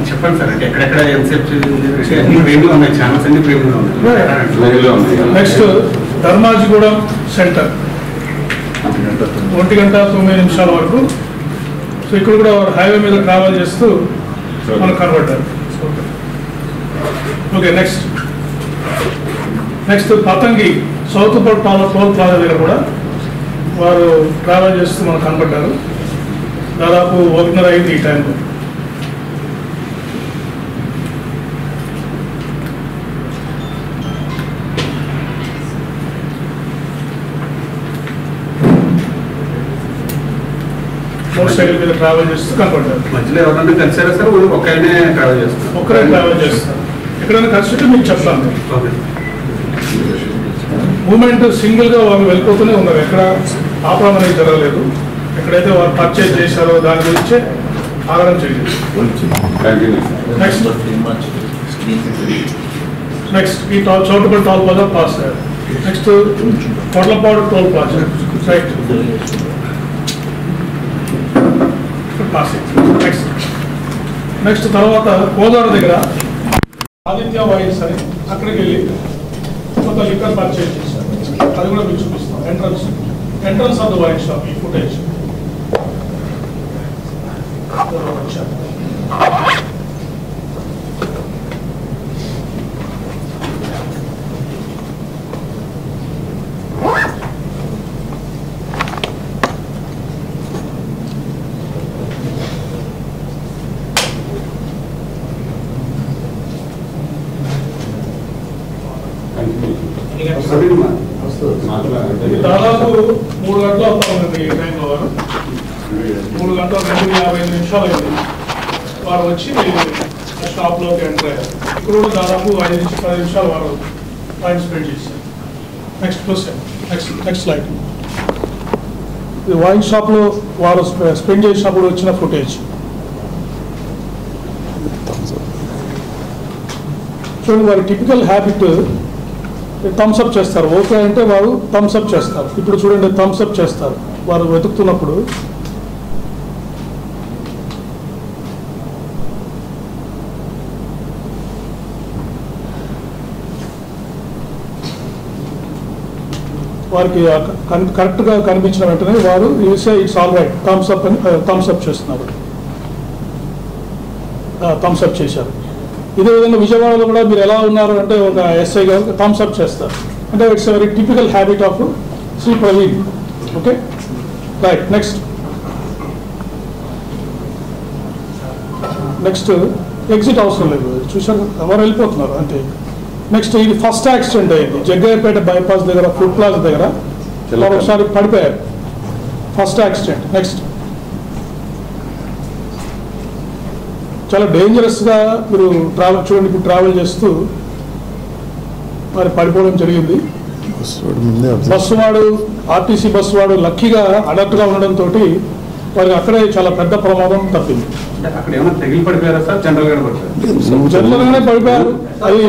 చెప్పండి సార్, ఎక్కడెక్కడ ఎంతసేపు అన్ని ప్రేమలు ఉన్నాయి, ఛానల్స్ అన్ని ప్రేమలు ఉన్నాయి. నెక్స్ట్ ధర్మాజిగూడెం సెంటర్ 1:09 వరకు. సో ఇక్కడ కూడా హైవే మీద ట్రావెల్ చేస్తూ మనకు కనబడ్డారు. Okay, next Pathangi south port toll plaza దగ్గర కూడా వారు ట్రావెల్ చేస్తూ మనకు కనబడ్డారు. దాదాపు 1:30 అయింది ఈ టైంలో. మోటార్ సైకిల్ మీద ట్రావెల్ చేస్తూ కనపడ్డారు. మధ్యలో ఎవరన్నా కలిసారా సార్? ఒక్కనే ట్రావెల్ చేస్తారు? ఒక్కరే ట్రావెల్ చేస్తారు. ఎక్కడైనా కలిసి మీకు చెప్తాను. మూమెంట్ సింగిల్ గా వాళ్ళు వెళ్ళిపోతూనే ఉన్నారు, ఎక్కడ ఆపడం అనేది జరగలేదు. ఎక్కడైతే వారు పర్చేజ్ చేశారో దాని గురించే ఆగడం చేయలేదు. నెక్స్ట్ ఈ చౌటుపల్లి టోల్ ప్లాజా పాస్ అయ్యారు. Next Kotlapadu toll plaza right next తర్వాత కోదాడ దగ్గర ఆదిత్య వైన్స్ అని అక్కడికి వెళ్ళి కొంత లిక్కర్ పర్చేజ్ చేశారు. అది కూడా మీకు చూపిస్తాం. Entrance of the wine shop ఈ ఫుటేజ్. దాదాపు 3 గంటలు అవుతా ఉంది. ఈ టైంలో వారు 3 గంటల 2:55 నిమిషాలు అయింది వారు వచ్చి షాప్లోకి ఎంటర్ అయ్యారు. ఇప్పుడు కూడా దాదాపు 5 నుంచి 10 నిమిషాలు వారు టైం స్పెండ్ చేశారు. Next slide. వైన్ షాప్లో వారు స్పెండ్ చేసినప్పుడు వచ్చిన ఫుటేజ్ చూడండి. వారి టిపికల్ హ్యాబిట్ థమ్స్అప్ చేస్తారు. ఓకే అంటే వారు థమ్స్అప్ చేస్తారు. ఇప్పుడు చూడండి, థమ్స్అప్ చేస్తారు వారు వెతుకుతున్నప్పుడు. వారికి కరెక్ట్గా కనిపించిన వెంటనే వారు you say it's all right Thums Up అని థమ్స్అప్ చేస్తున్నారు. థమ్స్అప్ చేశారు. ఇదే విధంగా విజయవాడలో కూడా మీరు ఎలా ఉన్నారు అంటే ఒక ఎస్ఐ గారు థమ్స్అప్ చేస్తారు. అంటే it's very typical habit of Shri Praveen. Okay right. Next exit అవసరం లేదు, చూసారు ఎవరు వెళ్ళిపోతున్నారు అంతే. నెక్స్ట్ ఇది ఫస్ట్ యాక్సిడెంట్ అయింది జగ్గయ్యపేట బైపాస్ దగ్గర ఫుడ్ ప్లాజా దగ్గర. ఒకసారి పడిపోయారు, ఫస్ట్ యాక్సిడెంట్. నెక్స్ట్ చాలా డేంజరస్గా మీరు ట్రావెల్ చూడండి. ఇప్పుడు ట్రావెల్ చేస్తూ మరి పడిపోవడం జరిగింది. బస్సు వాడు ఆర్టీసీ బస్సు వాడు లక్కీగా అలర్ట్గా ఉండడంతో వారికి అక్కడే చాలా పెద్ద ప్రమాదం తప్పింది. జనరల్గానే పడిపోయారు. అది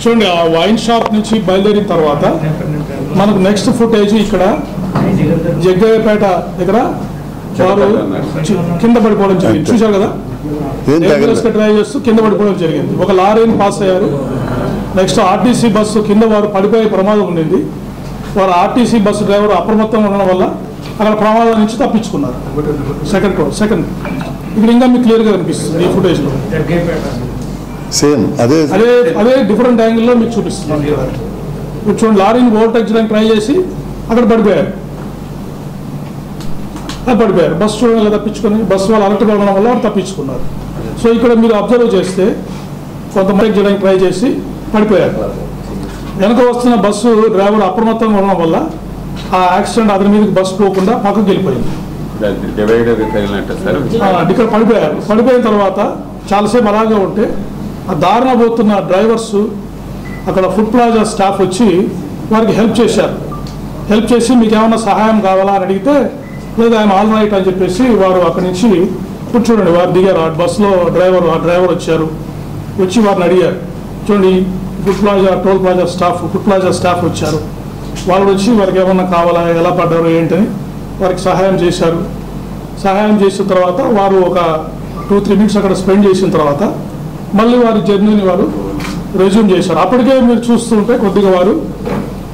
చూడండి, ఆ వైన్ షాప్ నుంచి బయలుదేరిన తర్వాత మనకు నెక్స్ట్ ఫుటేజ్ ఇక్కడ జగ్గయ్యపేట దగ్గర వారు కింద పడిపోవడం జరిగింది. చూశారు కదా, డ్రైవ్ చేస్తూ కింద పడిపోవడం జరిగింది. ఒక లారీని పాస్ అయ్యారు. నెక్స్ట్ ఆర్టీసీ బస్సు కింద వారు పడిపోయే ప్రమాదం ఉండింది. వారు ఆర్టీసీ బస్సు డ్రైవర్ అప్రమత్తంగా ఉండడం వల్ల అక్కడ ప్రమాదం నుంచి తప్పించుకున్నారు. సెకండ్ ఇక్కడ ఇంకా మీకు క్లియర్గా కనిపిస్తుంది ఈ ఫుటేజ్లో. సేమ్ అదే డిఫరెంట్ యాంగిల్లో మీకు చూపిస్తున్నాను. చూడండి, లారీని ఓవర్టేక్ చేయడానికి ట్రై చేసి అక్కడ పడిపోయారు. బస్సు చూడడం తప్పించుకొని బస్సు వాళ్ళు అలర్ట్గా ఉండడం వల్ల వాళ్ళు తప్పించుకున్నారు. సో ఇక్కడ మీరు అబ్జర్వ్ చేస్తే కొంతమంది చేయడానికి ట్రై చేసి పడిపోయారు. వెనక వస్తున్న బస్సు డ్రైవర్ అప్రమత్తంగా ఉండడం వల్ల ఆ యాక్సిడెంట్ అతని మీదకి బస్సు పోకుండా పక్కకి వెళ్ళిపోయింది. ఇక్కడ పడిపోయారు. పడిపోయిన తర్వాత చాలాసేపు అలాగే ఉంటే ఆ దారిన పోతున్న డ్రైవర్స్ అక్కడ ఫుడ్ ప్లాజా స్టాఫ్ వచ్చి వారికి హెల్ప్ చేశారు. హెల్ప్ చేసి మీకు ఏమైనా సహాయం కావాలా అని అడిగితే లేదా ఆయన ఆల్ రైట్ అని చెప్పేసి వారు అక్కడి నుంచి చూడండి వారు దిగారు. ఆ బస్సులో డ్రైవర్ వచ్చారు, వచ్చి వారిని అడిగారు. చూడండి, food plaza toll plaza staff food plaza staff వచ్చారు. వాళ్ళు వచ్చి వారికి ఏమన్నా కావాలా, ఎలా పడ్డారు ఏంటని వారికి సహాయం చేశారు. సహాయం చేసిన తర్వాత వారు ఒక 2-3 మినిట్స్ అక్కడ స్పెండ్ చేసిన తర్వాత మళ్ళీ వారి జర్నీని వారు రెజ్యూమ్ చేశారు. అప్పటికే మీరు చూస్తుంటే కొద్దిగా వారు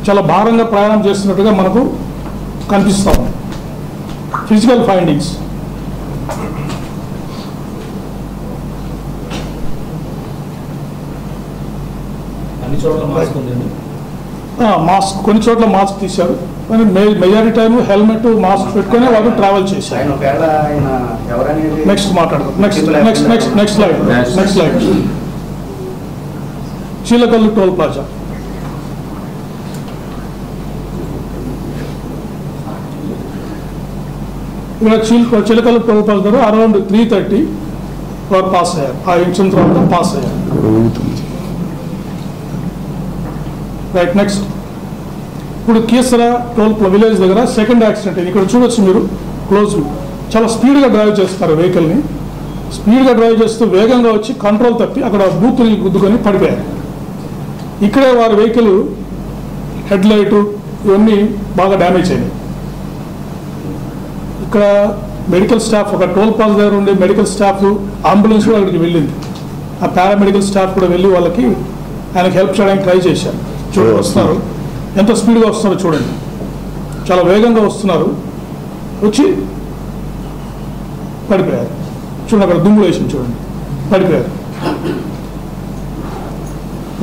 చాలా భారంగా ప్రయాణం చేస్తున్నట్టుగా మనకు కనిపిస్తాం. ఫిజికల్ ఫైండింగ్స్ మాస్క్, కొన్ని చోట్ల మాస్క్ తీశారు, కానీ మెజారిటీ టైం హెల్మెట్ మాస్క్ పెట్టుకుని వాళ్ళు ట్రావెల్ చేశారు. నెక్స్ట్ మాట్లాడదాం. Next slide. Chilakallu toll plaza. ఇక్కడ చిలకల్లు టోల్ ప్లాజా ద్వారా అరౌండ్ 3:30 వారు పాస్ అయ్యారు. ఆ ఇన్సిడెంట్ తర్వాత పాస్ అయ్యారు. రైట్. నెక్స్ట్ ఇప్పుడు కీసరా టోల్ విలేజ్ దగ్గర సెకండ్ యాక్సిడెంట్. ఇక్కడ చూడొచ్చు మీరు క్లోజ్. చాలా స్పీడ్గా డ్రైవ్ చేస్తారు వెహికల్ని. స్పీడ్గా డ్రైవ్ చేస్తూ వేగంగా వచ్చి కంట్రోల్ తప్పి అక్కడ బూతులు గుద్దుకొని పడిపోయారు. ఇక్కడే వారి వెహికల్ హెడ్ లైటు ఇవన్నీ బాగా డ్యామేజ్ అయినాయి. ఇక్కడ మెడికల్ స్టాఫ్, ఒక టోల్ ప్లాజా దగ్గర ఉండే మెడికల్ స్టాఫ్, అంబులెన్స్ కూడా అక్కడికి వెళ్ళింది. ఆ పారామెడికల్ స్టాఫ్ కూడా వెళ్ళి వాళ్ళకి ఆయనకి హెల్ప్ చేయడానికి ట్రై చేశారు. చూడండి వస్తున్నారు, ఎంత స్పీడ్గా వస్తున్నారో చూడండి, చాలా వేగంగా వస్తున్నారు. వచ్చి పడిపోయారు. చూడండి అక్కడ దుమ్ములు వేసింది, చూడండి పడిపోయారు.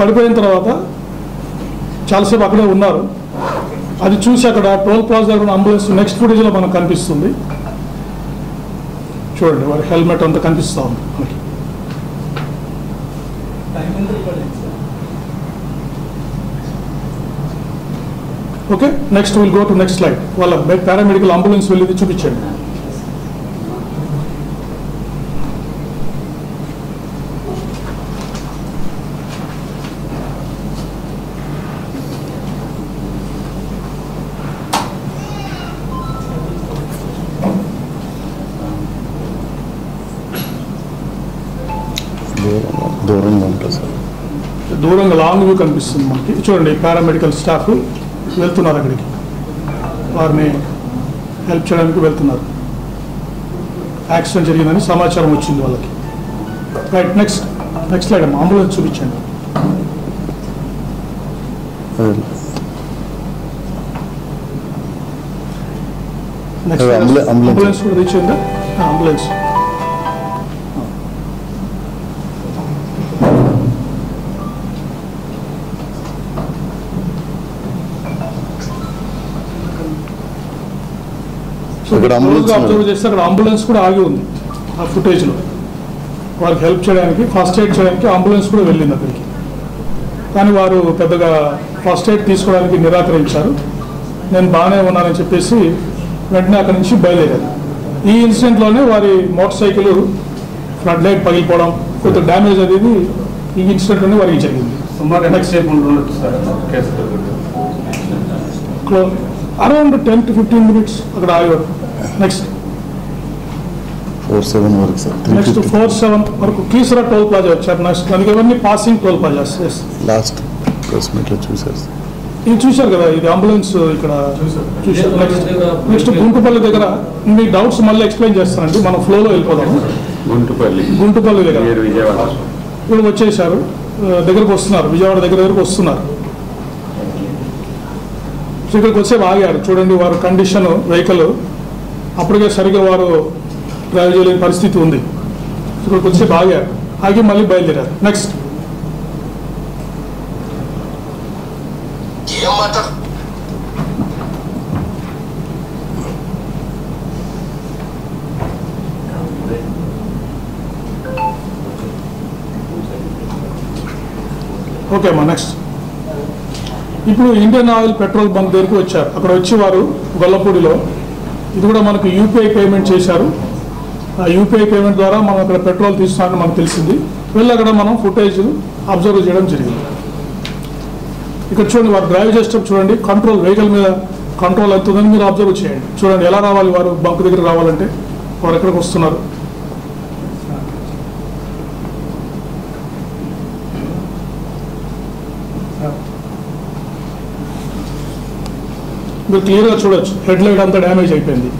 పడిపోయిన తర్వాత చాలాసేపు అక్కడే ఉన్నారు. అది చూసి అక్కడ టోల్ ప్లాజా దగ్గర అంబులెన్స్ నెక్స్ట్ ఫుటేజ్లో మనకు కనిపిస్తుంది. చూడండి వారి హెల్మెట్ అంతా కనిపిస్తూ ఉంది మనకి. Okay, next will go to next slide. వాళ్ళ పారామెడికల్ అంబులెన్స్ వెళ్ళి చూపించండి. దూరంగా ఉంటుంది సార్, దూరంగా లాంగ్ వ్యూ కనిపిస్తుంది మనకి. చూడండి పారామెడికల్ స్టాఫ్ వెళ్తున్నారు అక్కడికి, వారిని హెల్ప్ చేయడానికి వెళ్తున్నారు. యాక్సిడెంట్ జరిగిందని సమాచారం వచ్చింది వాళ్ళకి. రైట్. నెక్స్ట్ స్లైడ్ అమ్మా, అంబులెన్స్ చూపించండి. నెక్స్ట్ అంబులెన్స్ కూడా రీచ్ అయిందా? అంబులెన్స్ అబ్జర్వ్ చేస్తే అక్కడ అంబులెన్స్ కూడా ఆగి ఉంది. ఆ ఫుటేజ్లో వారికి హెల్ప్ చేయడానికి, ఫస్ట్ ఎయిడ్ చేయడానికి అంబులెన్స్ కూడా వెళ్ళింది అక్కడికి. కానీ వారు పెద్దగా ఫస్ట్ ఎయిడ్ తీసుకోవడానికి నిరాకరించారు. నేను బాగానే ఉన్నానని చెప్పేసి వెంటనే అక్కడి నుంచి బయలుదేరారు. ఈ ఇన్సిడెంట్లోనే వారి మోటార్ సైకిల్ ఫ్లడ్ లైట్ పగిలిపోవడం, కొంత డ్యామేజ్ అనేది ఈ ఇన్సిడెంట్లోనే వారికి జరిగింది. అరౌండ్ 10 to 15 minutes అక్కడ ఆగారు. నెక్స్ట్ 47 వరకు సార్. నెక్స్ట్ 47 వరకు కీసరా టోల్ ప్లాజా వచ్చారు. నెక్స్ట్ మనకి ఇవన్నీ passing toll plazas. Last press మీట్లో చూసారు సార్. ఇది చూశారు కదా, ఇది అంబులెన్స్ ఇక్కడ చూశారు. నెక్స్ట్ గుంటుపల్లి దగ్గర మీ డౌట్స్ మళ్ళీ ఎక్స్ప్లెయిన్ చేస్తానండి, మనం ఫ్లోలో వెళ్ళిపోదాము. గుంటుపల్లి దగ్గర ఇప్పుడు వచ్చేసారు, దగ్గరకు వస్తున్నారు, విజయవాడ దగ్గరకు వస్తున్నారు. సో ఇక్కడికి వచ్చే ఆగారు. చూడండి వారు కండిషన్ వెహికల్ అప్పటికే సరిగ్గా వారు డ్రైవ్ చేయలేని పరిస్థితి ఉంది. ఇక్కడికి వచ్చే ఆగారు, ఆగి మళ్ళీ బయలుదేరారు. నెక్స్ట్ ఓకే అమ్మా. నెక్స్ట్ ఇప్పుడు ఇండియన్ ఆయిల్ పెట్రోల్ బంక్ దగ్గరికి వచ్చారు. అక్కడ వచ్చి వారు గొల్లపూడిలో ఇది కూడా మనకు యూపీఐ పేమెంట్ చేశారు. ఆ యూపీఐ పేమెంట్ ద్వారా మనం అక్కడ పెట్రోల్ తీస్తున్నారని మనకు తెలిసింది. వెళ్ళి అక్కడ మనం ఫుటేజ్ అబ్జర్వ్ చేయడం జరిగింది. ఇక్కడ చూడండి వారు డ్రైవ్ చేసేటప్పుడు చూడండి కంట్రోల్, వెహికల్ మీద కంట్రోల్ ఎంత ఉందని మీరు అబ్జర్వ్ చేయండి. చూడండి ఎలా రావాలి వారు బంక్ దగ్గర రావాలంటే, వారు ఎక్కడికి వస్తున్నారు. మీరు క్లియర్గా చూడొచ్చు, హెడ్ లైట్ అంతా డ్యామేజ్ అయిపోయింది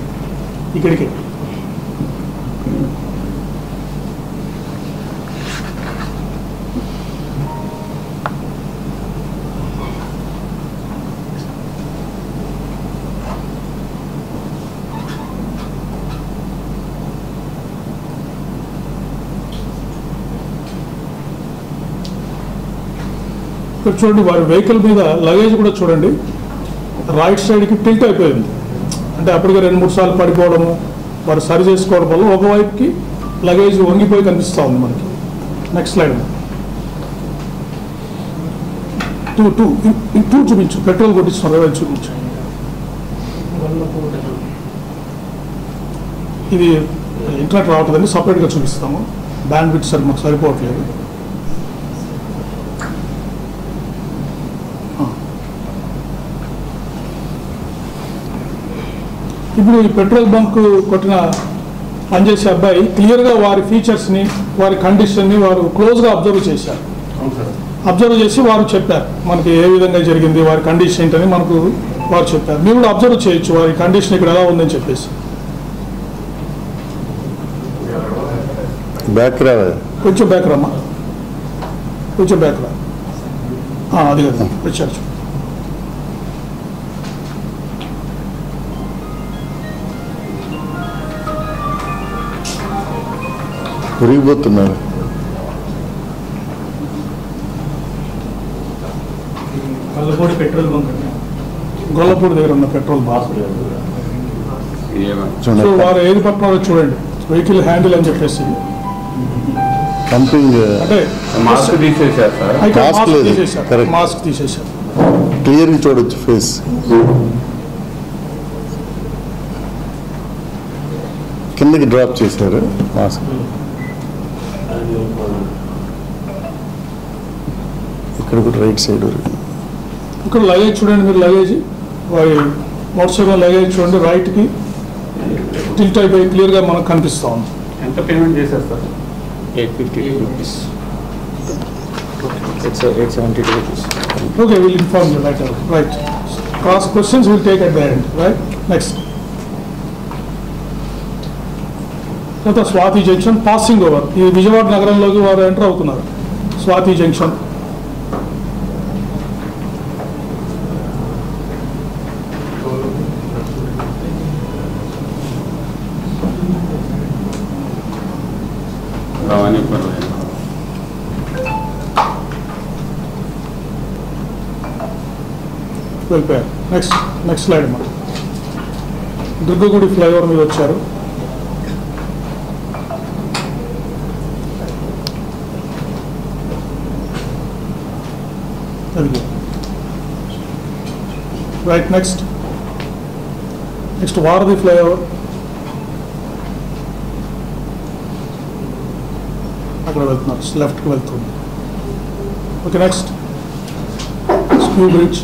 ఇక్కడికి. ఇక్కడ చూడండి, వారి వెహికల్ మీద లగేజ్ కూడా చూడండి రైట్ సైడ్కి టిల్ట్ అయిపోయింది. అంటే అప్పటికే 2-3 సార్లు పడిపోవడము, వారు సరి చేసుకోవడం వల్ల ఒకవైపుకి లగేజ్ వంగిపోయి కనిపిస్తూ ఉంది మనకి. Next slide. టూ చూపించు, పెట్రోల్ కొట్టించిన రేవల్ చూపించు. ఇది ఇంటర్నెట్ రావట్లేదండి, సపరేట్గా చూపిస్తాము. బ్యాండ్ విడ్త్ సరి మాకు సరిపోవట్లేదు. ఇప్పుడు ఈ పెట్రోల్ బంక్ కొట్టిన పనిచేసే అబ్బాయి క్లియర్గా వారి ఫీచర్స్ని, వారి కండిషన్ని వారు క్లోజ్గా అబ్జర్వ్ చేశారు. అబ్జర్వ్ చేసి వారు చెప్పారు మనకి ఏ విధంగా జరిగింది, వారి కండిషన్ ఏంటని మనకు వారు చెప్పారు. మీరు కూడా అబ్జర్వ్ చేయొచ్చు వారి కండిషన్ ఇక్కడ ఎలా ఉందని చెప్పేసి. బ్యాక్ రావా, కొంచెం బ్యాక్ రమ్మా, కొంచెం బ్యాక్ రా. అది కదా వచ్చారు. ఉరిగిపోతున్నారు. గొల్లపూడి పెట్రోల్ బంక్, గొల్లపూడి దగ్గర ఉన్న పెట్రోల్ బంక్. సో వారు ఏది పట్టినారో చూడండి, వెహికల్ హ్యాండిల్ అని చెప్పేసి పంపింగ్ అంటే మాస్క్ తీసేశారు సార్. మాస్క్ తీసేశారు. క్లియర్గా చూడొచ్చు ఫేస్. కిందకి డ్రాప్ చేశారు మాస్క్. ఇక్కడ కూడా రైట్ సైడ్. ఇక్కడ లగేజ్ చూడండి, మీరు లగేజ్ వారి మోటార్ సైకిల్ లగేజ్ చూడండి, రైట్కి టిల్ట్ అయిపోయి క్లియర్గా మనకు కనిపిస్తూ ఉంది. ఎంత పేమెంట్ చేశారు sir? 850 rupees. It's 872 rupees. Okay, we'll inform you later. Right. Cross questions we'll take at the end. Right. Next. తర్వాత స్వాతి జంక్షన్ పాసింగ్ ఓవర్. ఈ విజయవాడ నగరంలోకి వారు ఎంటర్ అవుతున్నారు. స్వాతి జంక్షన్. వెళ్ళిపోయారు. నెక్స్ట్ స్లైడ్ అమ్మా. దుర్గగుడి ఫ్లైఓవర్ మీద వచ్చారు. రైట్. నెక్స్ట్ వారధి ఫ్లైఓవర్. అక్కడ వెళ్తున్నారు, లెఫ్ట్కి వెళ్తుంది. ఓకే. Next skew bridge.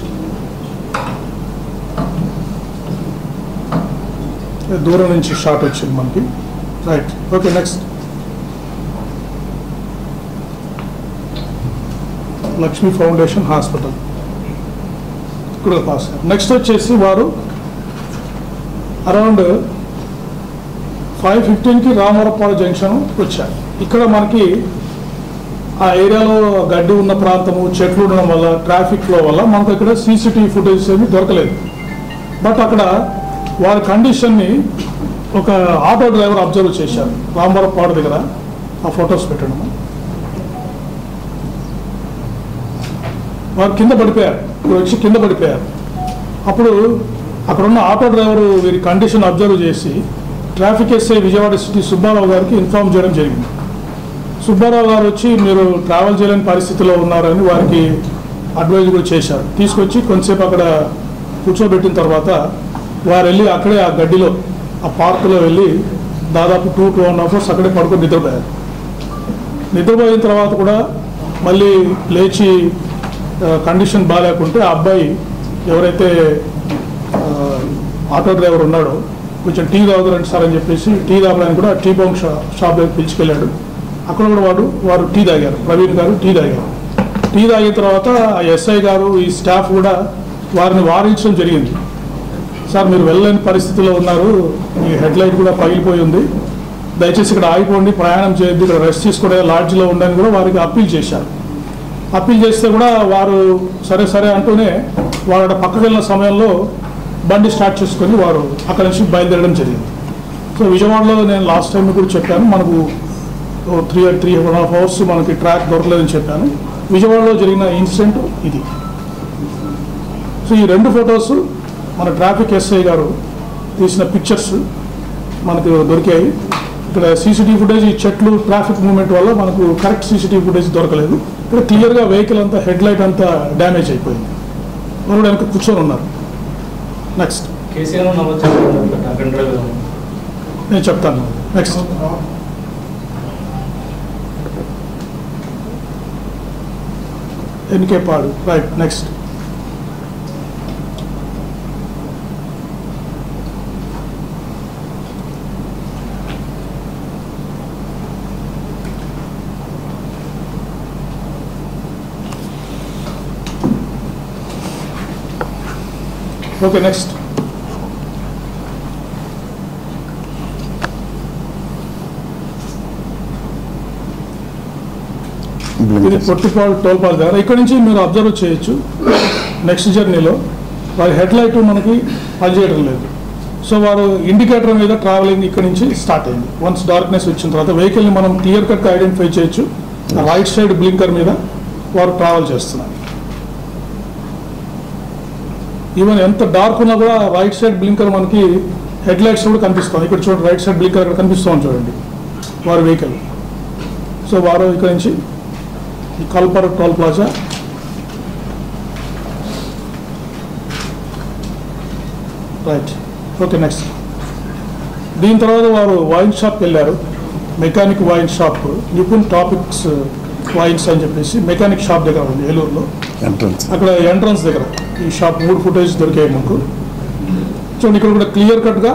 దూరం నుంచి షాట్ వచ్చింది మనకి. Right. Okay. Next Lakshmi foundation hospital ఇక్కడ పాస్. నెక్స్ట్ వచ్చేసి వారు అరౌండ్ 5:15కి రామవరపాడు జంక్షన్ వచ్చారు. ఇక్కడ మనకి ఆ ఏరియాలో గడ్డి ఉన్న ప్రాంతము, చెట్లు ఉండడం వల్ల, ట్రాఫిక్ ఫ్లో వల్ల మనకు ఇక్కడ సీసీటీవీ ఫుటేజ్ ఏమి దొరకలేదు. బట్ అక్కడ వారి కండిషన్ని ఒక ఆటో డ్రైవర్ అబ్జర్వ్ చేశారు రామవరపాడు దగ్గర. ఆ ఫొటోస్ పెట్టడం. వారు కింద పడిపోయారు, ఇప్పుడు వచ్చి కింద పడిపోయారు. అప్పుడు అక్కడున్న ఆటో డ్రైవరు వీరి కండిషన్ అబ్జర్వ్ చేసి traffic SI Vijayawada city Subbarao గారికి ఇన్ఫార్మ్ చేయడం జరిగింది. సుబ్బారావు గారు వచ్చి మీరు ట్రావెల్ చేయలేని పరిస్థితిలో ఉన్నారని వారికి అడ్వైజ్ కూడా చేశారు. తీసుకొచ్చి కొంతసేపు అక్కడ కూర్చోబెట్టిన తర్వాత వారు వెళ్ళి అక్కడే ఆ గడ్డిలో, ఆ పార్కులో వెళ్ళి దాదాపు 2-2.5 hours అక్కడే పడుకొని నిద్రపోయారు. నిద్రపోయిన తర్వాత కూడా మళ్ళీ లేచి కండిషన్ బాగాలేకుంటే ఆ అబ్బాయి ఎవరైతే ఆటో డ్రైవర్ ఉన్నాడో కొంచెం టీ తాగుతారండి సార్ అని చెప్పేసి టీ తాగడానికి కూడా టీ బంక్ షాప్ దగ్గర పిలిచుకెళ్ళాడు. అక్కడ కూడా వారు టీ తాగారు. ప్రవీణ్ గారు టీ తాగారు. టీ తాగిన తర్వాత ఆ ఎస్ఐ గారు, ఈ స్టాఫ్ కూడా వారిని వారించడం జరిగింది. సార్ మీరు వెళ్ళలేని పరిస్థితిలో ఉన్నారు, ఈ హెడ్ లైట్ కూడా పగిలిపోయి ఉంది, దయచేసి ఇక్కడ ఆగిపోండి, ప్రయాణం చేయొద్దు, ఇక్కడ రెస్ట్ తీసుకునే లాడ్జ్లో ఉండని కూడా వారికి అప్పీల్ చేశారు. అప్పీల్ చేస్తే కూడా వారు సరే సరే అంటూనే వారు పక్కకు వెళ్ళిన సమయంలో బండి స్టార్ట్ చేసుకొని వారు అక్కడి నుంచి బయలుదేరడం జరిగింది. సో విజయవాడలో నేను లాస్ట్ టైం కూడా చెప్పాను, మనకు 3.5 అవర్స్ మనకి ట్రాక్ దొరకలేదని చెప్పాను. విజయవాడలో జరిగిన ఇన్సిడెంట్ ఇది. సో ఈ 2 ఫొటోస్ మన ట్రాఫిక్ ఎస్ఐ గారు తీసిన పిక్చర్స్ మనకు దొరికాయి. ఇక్కడ సీసీటీవీ ఫుటేజ్, ఈ చెట్లు ట్రాఫిక్ మూవ్మెంట్ వల్ల మనకు కరెక్ట్ సీసీటీవీ ఫుటేజ్ దొరకలేదు. ఇక్కడ క్లియర్గా వెహికల్ అంతా హెడ్ లైట్ అంతా డ్యామేజ్ అయిపోయింది. వాళ్ళు వెనక కూర్చొని ఉన్నారు. నెక్స్ట్ నేను చెప్తాను. నెక్స్ట్ ఎన్కే పాడు. రైట్. Next okay. నెక్స్ట్ ఇది పొట్టిపాడు టోల్పాల్ దగ్గర. ఇక్కడ నుంచి మీరు అబ్జర్వ్ చేయొచ్చు, నెక్స్ట్ జర్నీలో వారి హెడ్ లైట్ మనకి పనిచేయడం లేదు. సో వారు ఇండికేటర్ మీద ట్రావెలింగ్ ఇక్కడ నుంచి స్టార్ట్ అయింది. వన్స్ డార్క్నెస్ వచ్చిన తర్వాత వెహికల్ని మనం క్లియర్ కట్గా ఐడెంటిఫై చేయొచ్చు. రైట్ సైడ్ బ్లింకర్ మీద వారు ట్రావెల్ చేస్తున్నారు. ఈవెన్ ఎంత డార్క్ ఉన్నా కూడా రైట్ సైడ్ బ్లింకర్ మనకి హెడ్ లైట్స్ కూడా కనిపిస్తాం. ఇక్కడ చూడండి, రైట్ సైడ్ బ్లింకర్ ఇక్కడ కనిపిస్తాం చూడండి వారి వెహికల్. సో వారు ఇక్కడ నుంచి ఈ కల్పర్ toll plaza right. Okay. Next దీని తర్వాత వారు వైన్ షాప్కి వెళ్ళారు. Mechanic wine shop, Nipun topics wines అని చెప్పేసి మెకానిక్ షాప్ దగ్గర ఉంది ఏలూరులో. అక్కడ ఎంట్రన్స్ దగ్గర ఈ షాప్ 3 ఫుటేజ్ దొరికాయి మనకు. చూడండి, ఇక్కడ కూడా క్లియర్ కట్గా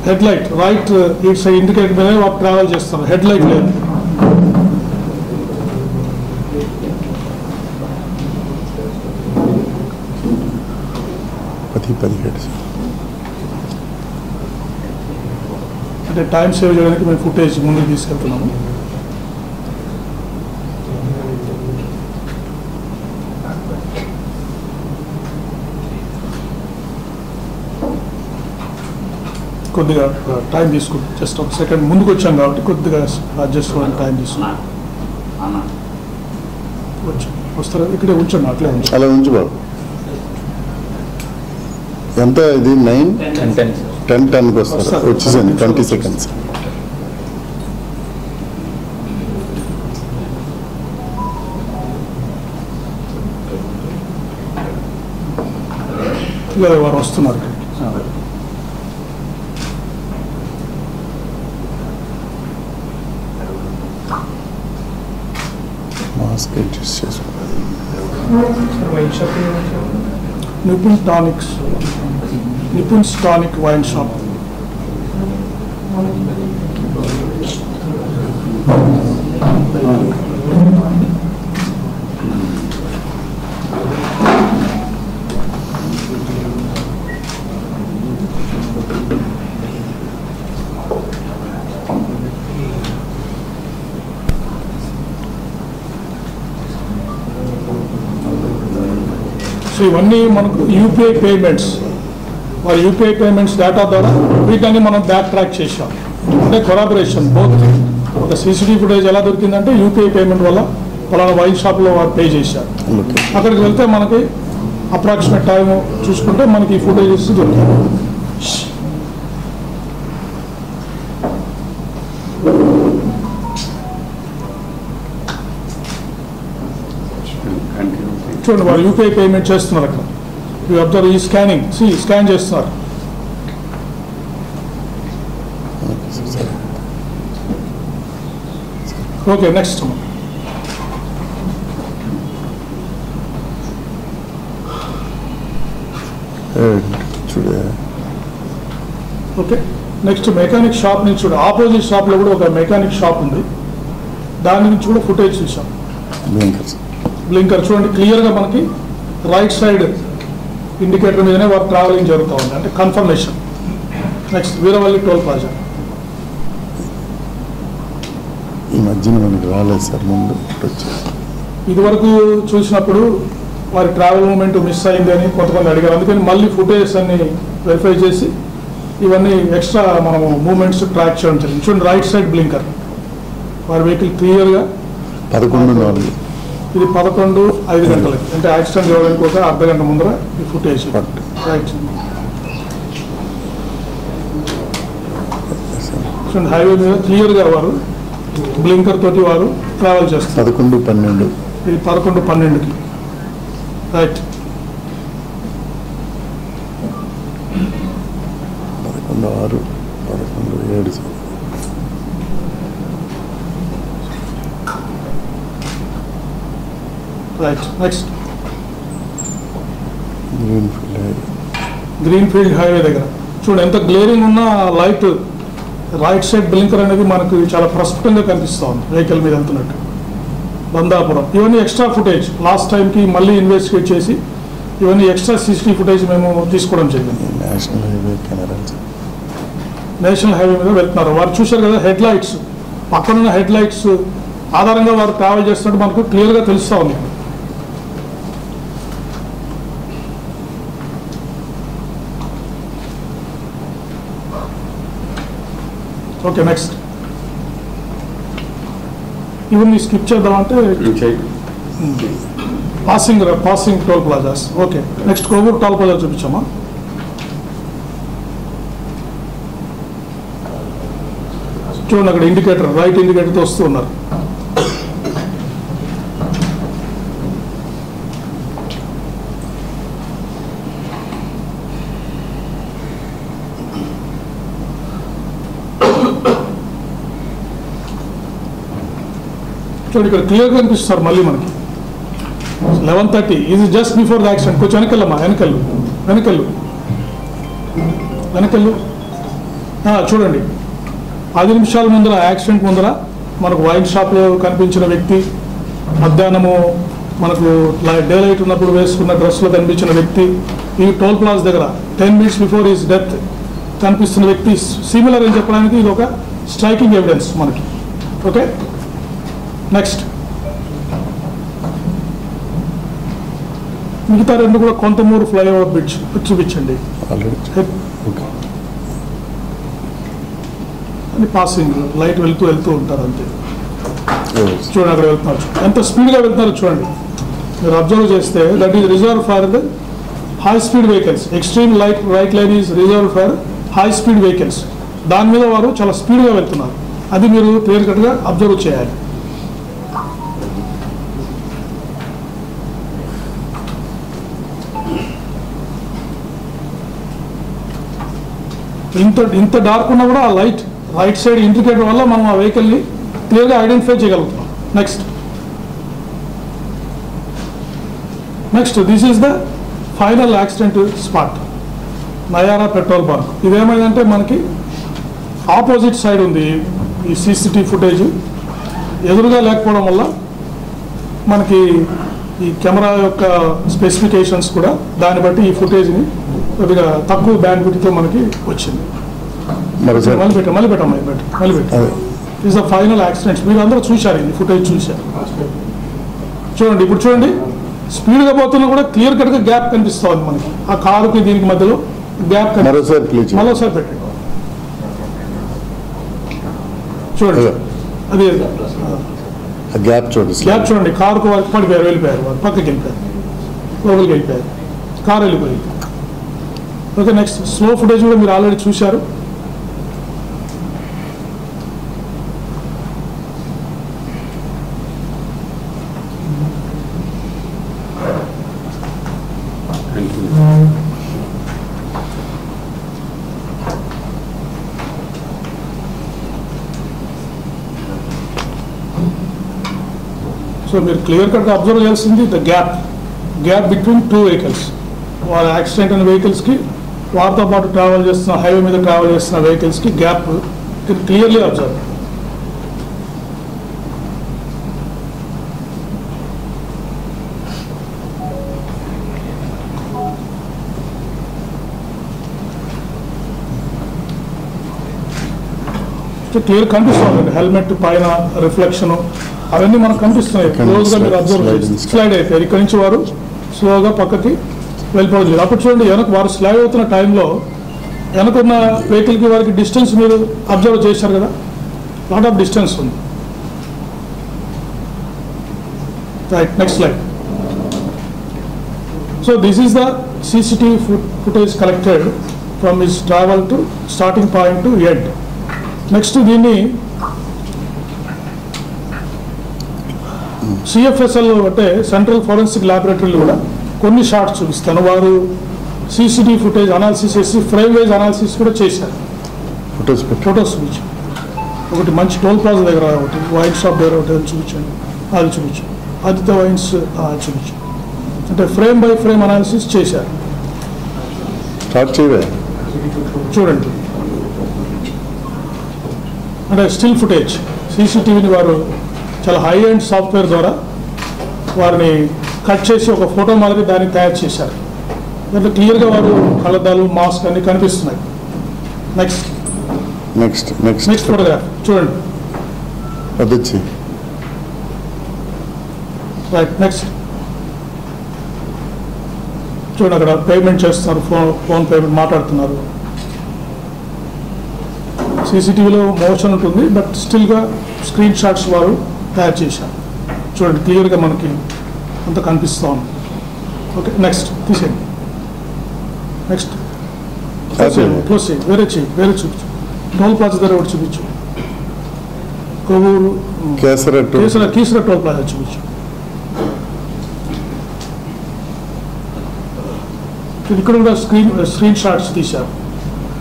హెడ్ లైట్ రైట్ ఇటు సైడ్ ఇండికేటర్ మీద వాళ్ళు ట్రావెల్ చేస్తారు. హెడ్ లైట్ లేదు. అంటే టైం సేవ్ చేయడానికి మేము ఫుటేజ్ ముందుకు తీసుకెళ్తున్నాము. కొద్దిగా టైం తీసుకుంటాం. జస్ట్ 1 సెకండ్ ముందుకు వచ్చాం కాబట్టి కొద్దిగా అడ్జస్ట్ అవ్వడానికి టైం తీసుకున్నాం. వస్తారా? ఇక్కడే ఉంచండి, అట్లే ఉంచండి. అలా ఉంచు బాబు. ఎంత ఇది 9:10కి వస్తారు. వచ్చేసండి 20 seconds. వారు వస్తున్నారు. మాస్క్ అడ్జస్ట్ చేసుకోవాలి. Nipun tonics, Nipun tonic wine shop. So ఇవన్నీ మనకు యూపీఐ పేమెంట్స్, వారి యూపీఐ పేమెంట్స్ డేటా ద్వారా వీటన్ని మనం బ్యాక్ ట్రాక్ చేసాం. అంటే కొలాబరేషన్ బోత్. ఒక సీసీటీవీ ఫుటేజ్ ఎలా దొరికిందంటే యూపీఐ పేమెంట్ వల్ల పలానా వైన్ షాప్లో వారు పే చేశారు. అక్కడికి వెళ్తే మనకి అప్రాక్సిమేట్ టైం చూసుకుంటే మనకి ఈ ఫుటేజెస్ దొరికాయి. చూడండి, వారు యూపీఐ పేమెంట్ చేస్తున్నారు. అక్కడ యూ అబ్జర్వ్ ఈ స్కానింగ్, స్కాన్ చేస్తున్నారు. Okay. Next okay. Next mechanic shop నుంచి చూడ, ఆపోజిట్ షాప్లో కూడా ఒక మెకానిక్ షాప్ ఉంది. దాని నుంచి కూడా ఫుటేజ్ చూసాం. బ్లింకర్ చూడండి, క్లియర్గా మనకి రైట్ సైడ్ ఇండికేటర్ మీదనే వారు ట్రావెలింగ్ జరుగుతూ ఉంది, అంటే confirmation. Next Veeravalli toll plaza. ఈ మధ్యన మనకి రాలేదు సార్, ముందు వచ్చేసి ఇదివరకు చూసినప్పుడు వారి ట్రావెల్ మూమెంట్ మిస్ అయింది అని కొంతమంది అడిగారు. అందుకని మళ్ళీ ఫుటేజ్ అన్ని వెరిఫై చేసి ఇవన్నీ ఎక్స్ట్రా మనము మూమెంట్స్ ట్రాక్ చేయడం జరిగింది. చూడండి, రైట్ సైడ్ బ్లింకర్ వారి వెహికల్ క్లియర్గా 11:04 ఇది 11:05 అంటే యాక్సిడెంట్ చేయడానికి ఒక అర్ధగంట ముందర ఈ ఫుటేజ్. రైట్ చూడండి, హైవే మీద క్లియర్గా వారు బ్లింకర్ తోటి వారు ట్రావెల్ చేస్తారు. 11:12 ఇది 11:12కి. Right 11:06 11:07 right. Next green field green field highway దగ్గర చూడండి ఎంత గ్లేరింగ్ ఉన్న లైట్ రైట్ సైడ్ బ్లింకర్ అనేది మనకు చాలా ప్రస్ఫుటంగా కనిపిస్తూ ఉంది వెహికల్ మీద వెళ్తున్నట్టు. బందాపురం ఇవన్నీ ఎక్స్ట్రా ఫుటేజ్ లాస్ట్ టైంకి మళ్ళీ ఇన్వెస్టిగేట్ చేసి ఇవన్నీ ఎక్స్ట్రా CCTV ఫుటేజ్ మేము తీసుకోవడం జరిగింది. National highway camera national highway మీద వెళ్తున్నారు వారు. చూశారు కదా హెడ్ లైట్స్, పక్కనున్న హెడ్ లైట్స్ ఆధారంగా వారు ట్రావెల్ చేస్తున్నట్టు మనకు క్లియర్గా తెలుస్తూ ఉంది. ఓకే నెక్స్ట్ ఇవన్నీ స్కిప్ చేద్దామంటే passing toll plazas. Okay next Kovur toll plaza చూపించామా. చూడండి అక్కడ ఇండికేటర్ రైట్ ఇండికేటర్తో వస్తూ ఉన్నారు. చూడండి ఇక్కడ క్లియర్గా కనిపిస్తారు మళ్ళీ మనకి 11:30 ఇది జస్ట్ బిఫోర్ ద యాక్సిడెంట్. కొంచెం వెనకెళ్ళమ్మా, వెనకెళ్ళు. చూడండి 10 నిమిషాల ముందర యాక్సిడెంట్ ముందర మనకు వైన్ షాప్లో కనిపించిన వ్యక్తి, మధ్యాహ్నము మనకు డే లైట్ ఉన్నప్పుడు వేసుకున్న డ్రెస్లో కనిపించిన వ్యక్తి, ఈ టోల్ ప్లాజా దగ్గర 10 minutes బిఫోర్ హిస్ డెత్ కనిపిస్తున్న వ్యక్తి సిమిలర్ అని చెప్పడానికి ఇది ఒక స్ట్రైకింగ్ ఎవిడెన్స్ మనకి. ఓకే నెక్స్ట్ మిగతా రెండు కూడా కొంతమూరు ఫ్లైఓవర్ బ్రిడ్జ్ చూపించండి. అని పాసింగ్ లైట్ వెళ్తూ ఉంటారు అంతే. చూడండి అక్కడ వెళ్తున్నారు, ఎంత స్పీడ్గా వెళ్తున్నారో చూడండి. మీరు అబ్జర్వ్ చేస్తే that is reserve for high speed vehicles. Extreme right line is reserve for high speed vehicles. దాని మీద వారు చాలా స్పీడ్గా వెళ్తున్నారు, అది మీరు క్లియర్ కట్గా అబ్జర్వ్ చేయాలి. ఇంత డార్క్ ఉన్నా కూడా ఆ లైట్ రైట్ సైడ్ ఇండికేటర్ వల్ల మనం ఆ వెహికల్ని క్లియర్గా ఐడెంటిఫై చేయగలుగుతున్నాం. Next this is the final accident spot, Nayara petrol bunk. ఇదేమైందంటే మనకి ఆపోజిట్ సైడ్ ఉంది ఈ CCTV ఫుటేజ్, ఎదురుగా లేకపోవడం వల్ల మనకి ఈ కెమెరా యొక్క స్పెసిఫికేషన్స్ కూడా దాన్ని బట్టి ఈ ఫుటేజ్ని కొద్దిగా తక్కువ బ్యాండ్విడ్త్తో మనకి వచ్చింది. మళ్ళీ పెట్టాం ఈజ్ ద ఫైనల్ యాక్సిడెంట్స్. మీరు అందరూ చూశారు, ఈ ఫుటేజ్ చూశారు. చూడండి ఇప్పుడు చూడండి, స్పీడ్గా పోతున్నా కూడా క్లియర్ కట్గా గ్యాప్ కనిపిస్తుంది మనకి, ఆ కారుకి దీనికి మధ్యలో గ్యాప్ కనిపిస్తుంది. మరోసారి పెట్టండి చూడండి, అది గ్యాప్ చూడండి. కారుకు వారికి పడిపోయారు, వెళ్ళిపోయారు, వారు పక్కకి వెళ్ళిపోయారు, లోపలికి వెళ్ళిపోయారు, కారు వెళ్ళిపోయింది. ఓకే నెక్స్ట్ స్లో ఫుటేజ్ కూడా మీరు ఆల్రెడీ చూశారు. సో మీరు క్లియర్ కట్గా అబ్జర్వ్ చేయాల్సింది the gap between two vehicles. వాళ్ళ యాక్సిడెంట్ అయిన వెహికల్స్కి వారితో పాటు ట్రావెల్ చేస్తున్న హైవే మీద ట్రావెల్ చేస్తున్న వెహికల్స్కి గ్యాప్ క్లియర్లీ అబ్జర్వ్. క్లియర్ కనిపిస్తుంది. హెల్మెట్ పైన రిఫ్లెక్షన్ అవన్నీ మనకు కనిపిస్తున్నాయి. క్లోజ్గా మీరు అబ్జర్వ్ చేసి స్లైడ్ అయిపోయారు. ఇక్కడ నుంచి వారు స్లోగా పక్కకి వెళ్ళిపోవడం. అప్పుడు చూడండి, వెనక వారు స్లైడ్ అవుతున్న టైంలో వెనకున్న వెహికల్కి వారికి డిస్టెన్స్ మీరు అబ్జర్వ్ చేశారు కదా, లాట్ ఆఫ్ డిస్టెన్స్ ఉంది. Right, next slide. So this is the CCTV footage collected from his travel to starting point to end. Next దీన్ని CFSL అంటే సెంట్రల్ ఫోరెన్సిక్ ల్యాబొరేటరీలో కూడా కొన్ని షార్ట్స్ చూపిస్తాను. వారు CCTV ఫుటేజ్ అనాలిసిస్ చేసి ఫ్రేమ్ వైజ్ అనాలిసిస్ కూడా చేశారు. ఫొటోస్ చూపించాను. ఒకటి మంచి టోల్ ప్లాజా దగ్గర, ఒకటి వైన్ షాప్ దగ్గర ఒకటి చూపించాను, అది చూపించాను. ఆదిత్య వైన్స్ చూపించాను. అంటే ఫ్రేమ్ బై ఫ్రేమ్ అనాలిసిస్ చేశారు. చూడండి, అంటే స్టిల్ ఫుటేజ్ CCTVని వారు చాలా హై ఎండ్ సాఫ్ట్వేర్ ద్వారా వారిని కట్ చేసి ఒక ఫోటో మాదిరి దాన్ని తయారు చేశారు. దాంట్లో క్లియర్గా వారు కళ్ళద్దాలు, మాస్క్ అన్ని కనిపిస్తున్నాయి. నెక్స్ట్ ఫోటోగ్రాఫ్ చూడండి. రైట్, నెక్స్ట్ చూడండి, అక్కడ పేమెంట్ చేస్తున్నారు, ఫోన్ పేమెంట్ మాట్లాడుతున్నారు. CCTVలో మోషన్ ఉంటుంది, బట్ స్టిల్గా స్క్రీన్ షాట్స్ వారు తయారు చేశారు. చూడండి, క్లియర్గా మనకి అంత కనిపిస్తూ ఉంది. ఓకే, నెక్స్ట్ తీసేయండి. నెక్స్ట్ క్లోజ్ చేయి, వేరే చూపించు. టోల్ ప్లాజా దగ్గర ఒకటి చూపించు. కొవ్వూరు కీసర టోల్ ప్లాజా చూపించు. ఇక్కడ కూడా స్క్రీన్ షాట్స్ తీశారు.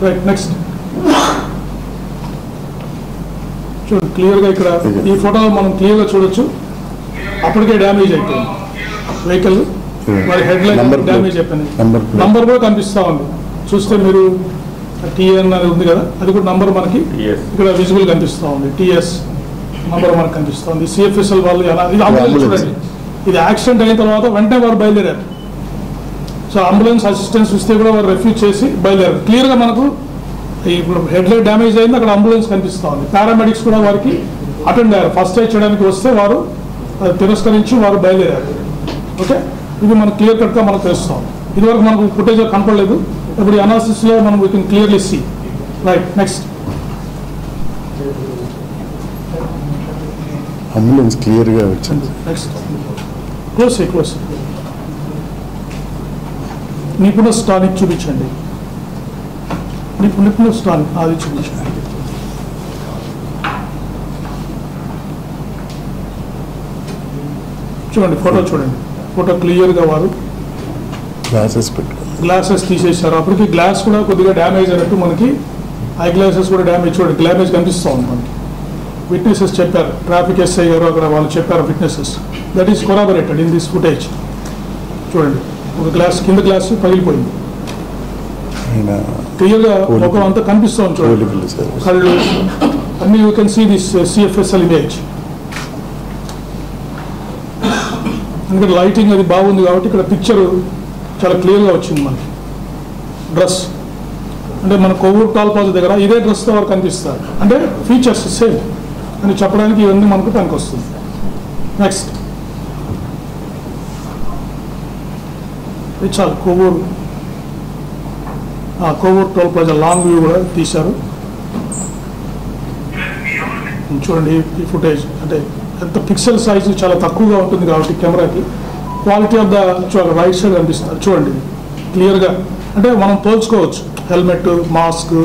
రైట్, నెక్స్ట్ చూడండి, క్లియర్గా ఇక్కడ ఈ ఫోటోలో మనం క్లియర్గా చూడొచ్చు. అప్పటికే డ్యామేజ్ అయిపోయింది వెహికల్, మరి హెడ్ లైట్ డ్యామేజ్ అయిపోయింది. నంబర్ కూడా కనిపిస్తూ ఉంది. చూస్తే మీరు TN అనేది ఉంది కదా, అది కూడా నంబర్ మనకి ఇక్కడ విజిబుల్ కనిపిస్తూ ఉంది. TS నంబర్ మనకు కనిపిస్తూ ఉంది. CFSL వాళ్ళు ఇది అంబులెన్స్ చూడండి, ఇది యాక్సిడెంట్ అయిన తర్వాత వెంటనే వారు బయలుదేరారు. సో అంబులెన్స్ అసిస్టెన్స్ ఇస్తే కూడా వారు రెఫ్యూజ్ చేసి బయలుదేరారు. క్లియర్గా మనకు ఇప్పుడు హెడ్ లైట్ డ్యామేజ్ అయింది, అక్కడ అంబులెన్స్ కనిపిస్తూ ఉంది. పారామెడిక్స్ కూడా వారికి అటెండ్ అయ్యారు. ఫస్ట్ ఎయిడ్ చేయడానికి వస్తే వారు తిరస్కరించి వారు బయలుదేరారు. ఓకే, ఇది మనకు క్లియర్ కట్గా మనకు తెలుస్తాం. ఇదివరకు మనకు ఫుటేజ్ కనపడలేదు, ఇప్పుడు అనాలిసిస్లో మనం we can clearly see. Right, next ambulance క్లియర్గా వచ్చింది. నెక్స్ట్ క్లోజ్ నిపుణ స్టానిక్ చూపించండి. నిపుణ స్టానిక్ అది చూపించండి. చూడండి, ఫోటో చూడండి. ఫోటో క్లియర్గా వారు గ్లాసెస్ తీసేశారు. అప్పటికి గ్లాస్ కూడా కొద్దిగా డ్యామేజ్ అయినట్టు మనకి ఐ గ్లాసెస్ కూడా డ్యామేజ్, చూడండి డ్యామేజ్ కనిపిస్తూ ఉంది మనకి. విట్నెసెస్ చెప్పారు, ట్రాఫిక్ SI గారు అక్కడ వాళ్ళు చెప్పారు witnesses. That is corroborated in this footage. చూడండి, ఒక గ్లాస్ కింద గ్లాస్ పగిలిపోయింది. క్లియర్గా ముఖం అంతా కనిపిస్తూ ఉంది. చూడండి, కళ్ళు అన్ని you can see this CFSL image. ఎందుకంటే లైటింగ్ అది బాగుంది కాబట్టి ఇక్కడ పిక్చర్ చాలా క్లియర్గా వచ్చింది మనకి. డ్రెస్ అంటే మన కొవ్వూరు టోల్ ప్లాజా దగ్గర ఇదే డ్రెస్తో వారు కనిపిస్తారు. అంటే ఫీచర్స్ సేమ్ అని చెప్పడానికి ఇవన్నీ మనకు పనికి వస్తుంది. నెక్స్ట్ ఇది చాలు. Kovvur toll plaza long view కూడా తీశారు. చూడండి ఈ ఫుటేజ్, అంటే ఎంత పిక్సెల్ సైజు చాలా తక్కువగా ఉంటుంది కాబట్టి కెమెరాకి quality of the right side కనిపిస్తుంది. చూడండి క్లియర్గా, అంటే మనం పోల్చుకోవచ్చు. Helmet, mask,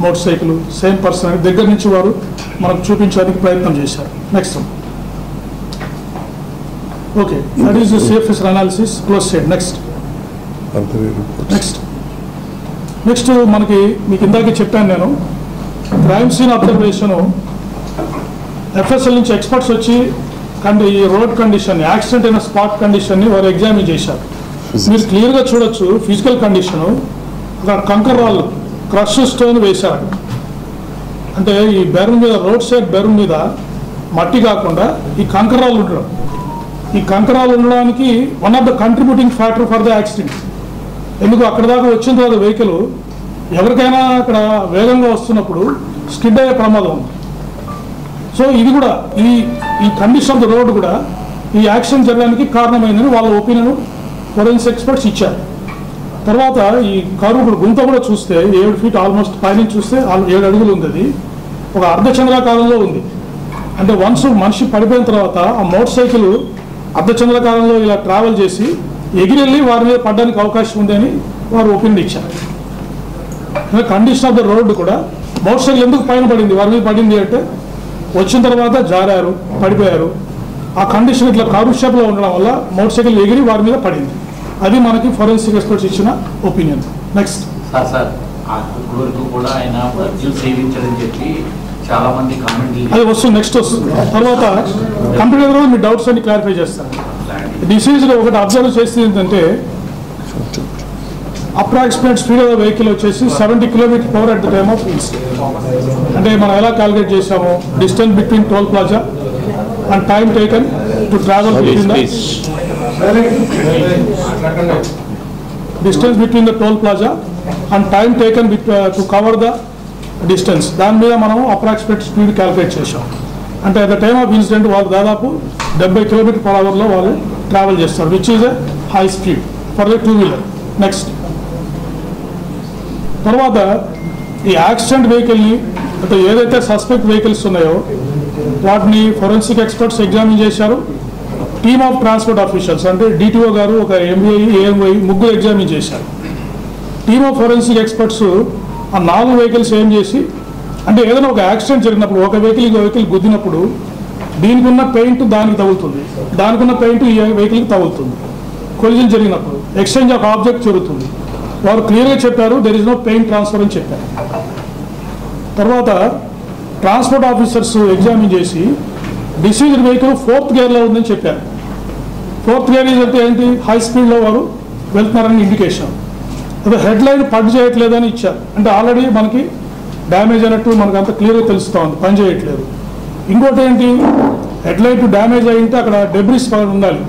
motor cycle same person అని దగ్గర నుంచి వారు మనకు చూపించడానికి ప్రయత్నం చేశారు. Next okay, that is CFSL analysis close side. Next మనకి మీకు ఇందాకే చెప్పాను నేను, క్రైమ్ సీన్ అబ్జర్వేషను FSL నుంచి ఎక్స్పర్ట్స్ వచ్చి ఈ రోడ్ కండిషన్, యాక్సిడెంట్ అయిన స్పాట్ కండిషన్ని వారు ఎగ్జామిన్ చేశారు. మీరు క్లియర్గా చూడొచ్చు ఫిజికల్ కండిషను. అక్కడ కంకర్ రాళ్ళు, క్రష్ స్టోన్ వేశారు. అంటే ఈ బెరూన్ మీద, రోడ్ సైడ్ బెరూన్ మీద మట్టి కాకుండా ఈ కంకర్ రాళ్ళు ఉండడం, ఈ కంకర్ రాళ్ళు ఉండడానికి one of the contributing factor for the accident. ఎందుకు అక్కడ దాకా వచ్చిన తర్వాత వెహికల్ ఎవరికైనా అక్కడ వేగంగా వస్తున్నప్పుడు స్కిడ్ అయ్యే ప్రమాదం ఉంది. సో ఇది కూడా ఈ కండిషన్ ఆఫ్ ద రోడ్ కూడా ఈ యాక్సిడెంట్ జరగడానికి కారణమైందని వాళ్ళ ఒపీనియన్ ఫోరెన్సిక్ ఎక్స్పర్ట్స్ ఇచ్చారు. తర్వాత ఈ కారు కూడా గుంత కూడా చూస్తే 7 feet ఆల్మోస్ట్ పైన చూస్తే 7 అడుగులు ఉంది. అది ఒక అర్ధచంద్రాకారంలో ఉంది. అంటే వన్స్ మనిషి పడిపోయిన తర్వాత ఆ మోటార్ సైకిల్ అర్ధచంద్రాకారంలో ఇలా ట్రావెల్ చేసి ఎగిరెళ్ళి వారి మీద పడడానికి అవకాశం ఉంది అని వారు ఒపీనియన్ ఇచ్చారు. కండిషన్ ఆఫ్ ద రోడ్ కూడా మోటార్ సైకిల్ ఎందుకు పైన పడింది, వారి మీద పడింది అంటే వచ్చిన తర్వాత జారారు, పడిపోయారు. ఆ కండిషన్ ఇట్లా కారు షేప్లో ఉండడం వల్ల మోటార్ సైకిల్ ఎగిరి వారి మీద పడింది. అది మనకి ఫోరెన్సిక్ ఎక్స్పర్ట్స్ ఇచ్చిన ఒపీనియన్. నెక్స్ట్ సార్ వరకు కూడా ఆయన మద్యం సేవించారని చెప్పి చాలా మంది కామెంట్లు అది వస్తుంది. నెక్స్ట్ వస్తుంది. తర్వాత కంప్యూటర్ మీ డౌట్స్ అన్ని క్లారిఫై చేస్తాను. డిసీజ్లో ఒకటి అబ్జర్వ్ చేస్తుంది ఏంటంటే approximate speed of the vehicle వచ్చేసి 70 km/h at the time of incident. అంటే మనం ఎలా క్యాలిక్యులేట్ చేసాము, distance between toll plaza and time taken to travel distance between the toll plaza and time taken to cover the distance. దాని మీద మనం approximate speed calculate చేసాం. అంటే at the time of incident వాళ్ళు దాదాపు 70 km/h వాళ్ళు travel చేస్తారు, which is a high speed for the 2-wheeler. Next తర్వాత ఈ యాక్సిడెంట్ వెహికల్ని అంటే ఏదైతే సస్పెక్ట్ వెహికల్స్ ఉన్నాయో వాటిని ఫోరెన్సిక్ ఎక్స్పర్ట్స్ ఎగ్జామిన్ చేశారు. టీమ్ ఆఫ్ ట్రాన్స్పోర్ట్ ఆఫీషియల్స్ అంటే డిటిఓ గారు, ఒక ఎంబీఐ, ఏఎంఐ ముగ్గురు ఎగ్జామిన్ చేశారు. టీమ్ ఆఫ్ ఫోరెన్సిక్ ఎక్స్పర్ట్స్ ఆ 4 వెహికల్స్ ఏం చేసి అంటే ఏదైనా ఒక యాక్సిడెంట్ జరిగినప్పుడు ఒక వెహికల్ గుద్దినప్పుడు దీనికి ఉన్న పెయింట్ దానికి తగులుతుంది, దానికి ఉన్న పెయింట్ ఈ వెహికల్కి తగులుతుంది. కొలిజన్ జరిగినప్పుడు ఎక్స్చేంజ్ ఆఫ్ ఆబ్జెక్ట్ జరుగుతుంది. వారు క్లియర్గా చెప్పారు there is no paint transfer అని చెప్పారు. తర్వాత ట్రాన్స్పోర్ట్ ఆఫీసర్స్ ఎగ్జామిన్ చేసి డిసీజ్డ్ వెహికల్ 4th gearలో ఉందని చెప్పారు. 4th gear అంటే ఏంటి, హై స్పీడ్లో వారు వెళ్తున్నారని ఇండికేషన్. అదే హెడ్ లైన్ పని చేయట్లేదని ఇచ్చారు. అంటే ఆల్రెడీ మనకి డ్యామేజ్ అయినట్టు మనకు అంత క్లియర్గా తెలుస్తూ ఉంది, పని చేయట్లేదు. ఇంకోటి ఏంటి, హెడ్ లైట్ డ్యామేజ్ అయ్యింటే అక్కడ డెబ్రిస్ ఉండాలి,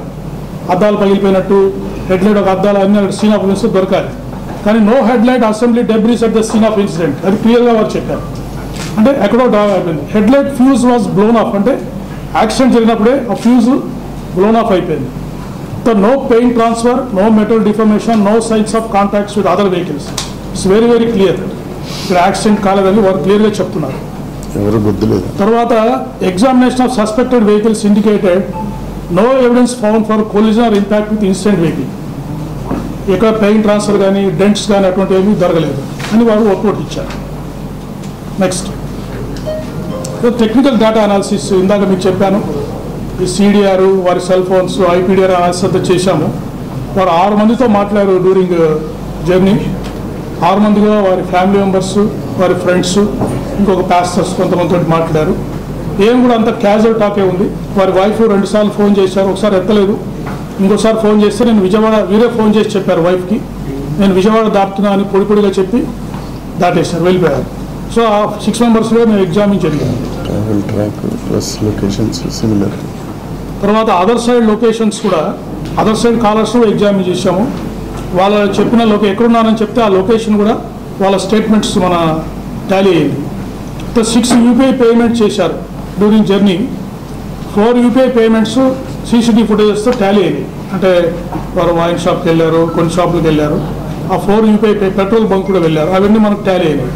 అద్దాలు పగిలిపోయినట్టు హెడ్ లైట్ ఒక అద్దాలు అన్ని అక్కడ సీన్ ఆఫ్ ఇన్సిడెంట్ దొరకాలి. కానీ no head light assembly debris at the scene of incident, అది క్లియర్గా వారు చెప్పారు. అంటే ఎక్కడో డ్రా అయిపోయింది. Head light fuse was blown off, అంటే యాక్సిడెంట్ జరిగినప్పుడే ఆ ఫ్యూజ్ బ్లోన్ ఆఫ్ అయిపోయింది. So no paint transfer, no metal deformation, no signs of contacts with other vehicles. It's very very clear. ఇక్కడ యాక్సిడెంట్ కాలేదని వారు క్లియర్గా చెప్తున్నారు. తర్వాత examination of suspected vehicles indicated no evidence found for collision or impact with incident vehicle. ఇక్కడ paint transfer కానీ dents కానీ అటువంటి ఏమీ జరగలేదు అని వారు రిపోర్ట్ ఇచ్చారు. నెక్స్ట్ టెక్నికల్ డేటా అనాలిసిస్ ఇందాక మీకు చెప్పాను. ఈ సిడిఆర్, వారి సెల్ ఫోన్స్, ఐపీడిఆర్ అనాలిసిస్ అంతా చేశాము. వారు 6 మందితో మాట్లాడారు డ్యూరింగ్ జర్నీ. 6 మందిగా వారి ఫ్యామిలీ మెంబర్స్, వారి ఫ్రెండ్స్, ఇంకొక ప్యాసెంజర్స్ కొంతమందితో మాట్లాడారు. ఏం కూడా అంత క్యాజువల్ టాకే ఉంది. వారి వైఫ్ 2 సార్లు ఫోన్ చేశారు, ఒకసారి ఎత్తలేదు, ఇంకోసారి ఫోన్ చేస్తే నేను విజయవాడ, వీరే ఫోన్ చేసి చెప్పారు వైఫ్కి నేను విజయవాడ దాటుతున్నా అని పొడిగా చెప్పి దాటేశారు, వెళ్ళిపోయారు. సో ఆ 6 మెంబర్స్లో మేము ఎగ్జామిన్ జరిగింది. తర్వాత అదర్ సైడ్ లొకేషన్స్ కూడా, అదర్ సైడ్ కాలర్స్ ఎగ్జామిన్ చేశాము. వాళ్ళ చెప్పిన ఎక్కడున్నారని చెప్తే ఆ లొకేషన్ కూడా వాళ్ళ స్టేట్మెంట్స్ మన టాలీ అయ్యింది. 6 యూపీఐ పేమెంట్ చేశారు during journey. 4 UPI payments CCTV ఫుటేజెస్తో టాలీ అయ్యింది. అంటే వారు వైన్ షాప్కి వెళ్ళారు, కొన్ని షాపులకు వెళ్ళారు. ఆ 4 యూపీఐ పెట్రోల్ బంక్ కూడా వెళ్ళారు, అవన్నీ మనకు టాలీ అయ్యాయి.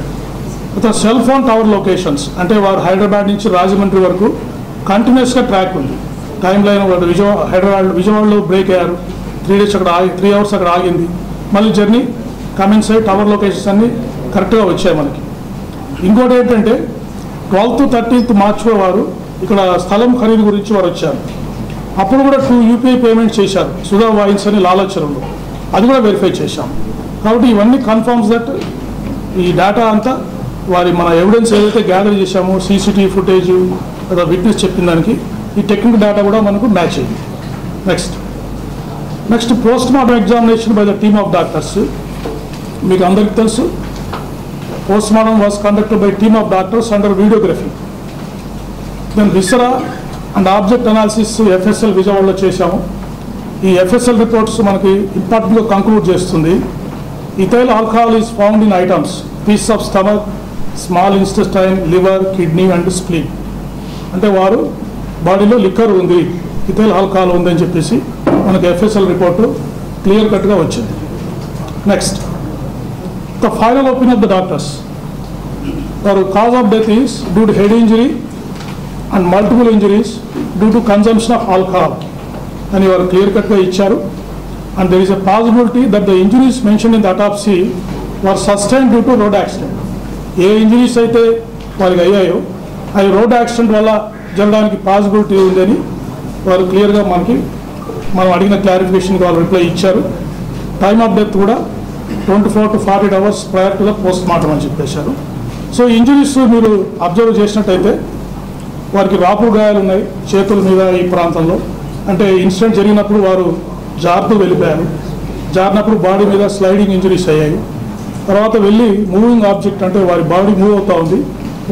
తర్వాత సెల్ ఫోన్ టవర్ లొకేషన్స్, అంటే వారు హైదరాబాద్ నుంచి రాజమండ్రి వరకు కంటిన్యూస్గా ట్రాక్ ఉంది. టైం లైన్ విజయవాడలో బ్రేక్ అయ్యారు, 3 days అక్కడ 3 hours అక్కడ ఆగింది. మళ్ళీ journey coming side tower locations అన్నీ కరెక్ట్గా వచ్చాయి మనకి. ఇంకోటి ఏంటంటే 12th, 13th మార్చిలో వారు ఇక్కడ స్థలం ఖరీదు గురించి వారు వచ్చారు. అప్పుడు కూడా 2 యూపీఐ పేమెంట్ చేశారు సుధా వాయిన్స్ అని లాలచరంలో, అది కూడా వెరిఫై చేశాం. కాబట్టి ఇవన్నీ కన్ఫర్మ్స్ దట్ ఈ డేటా అంతా వారి మన ఎవిడెన్స్ ఏదైతే గ్యాదర్ చేశామో సీసీటీవీ ఫుటేజ్ లేదా విట్నెస్ చెప్పిన దానికి ఈ టెక్నికల్ డేటా కూడా మనకు మ్యాచ్ అయ్యింది. Next post mortem examination by the team of doctors. మీకు అందరికీ తెలుసు, post mortem was conducted by team of doctors under videography. Then viscera and object analysis FSL విజయవాడలో చేశాము. ఈ ఎఫ్ఎస్ఎల్ రిపోర్ట్స్ మనకి ఇంపార్టెంట్గా కంక్లూడ్ చేస్తుంది. Ethyl alcohol is found in items, piece of stomach, small intestine, liver, kidney and spleen. అంటే వారు బాడీలో liquor ఉంది, ఇథైల్ ఆల్కహాల్ ఉందని చెప్పేసి మనకు ఎఫ్ఎస్ఎల్ రిపోర్టు క్లియర్ కట్గా వచ్చింది. Next, the final opinion of the doctors for cause of death is due to head injury and multiple injuries due to consumption of alcohol అని వారు క్లియర్ కట్గా ఇచ్చారు. And there is a possibility that the injuries mention in the autopsy were sustain due to road accident. A injuries అయితే వారికి అయ్యాయో అవి road accident వల్ల జరగడానికి పాసిబిలిటీ ఉందని వారు క్లియర్గా మనం అడిగిన క్లారిఫికేషన్కి వాళ్ళు రిప్లై ఇచ్చారు. టైమ్ ఆఫ్ డెత్ కూడా 24 to 48 hours prior to the post mortem అని చెప్పేశారు. సో ఇంజరీస్ మీరు అబ్జర్వ్ చేసినట్టయితే వారికి రాపు గాయాలు ఉన్నాయి చేతుల మీద, ఈ ప్రాంతంలో. అంటే ఇన్సిడెంట్ జరిగినప్పుడు వారు జారుతూ వెళ్ళిపోయారు. జారినప్పుడు బాడీ మీద స్లైడింగ్ ఇంజరీస్ అయ్యాయి. తర్వాత వెళ్ళి మూవింగ్ ఆబ్జెక్ట్, అంటే వారి బాడీ మూవ్ అవుతూ ఉంది,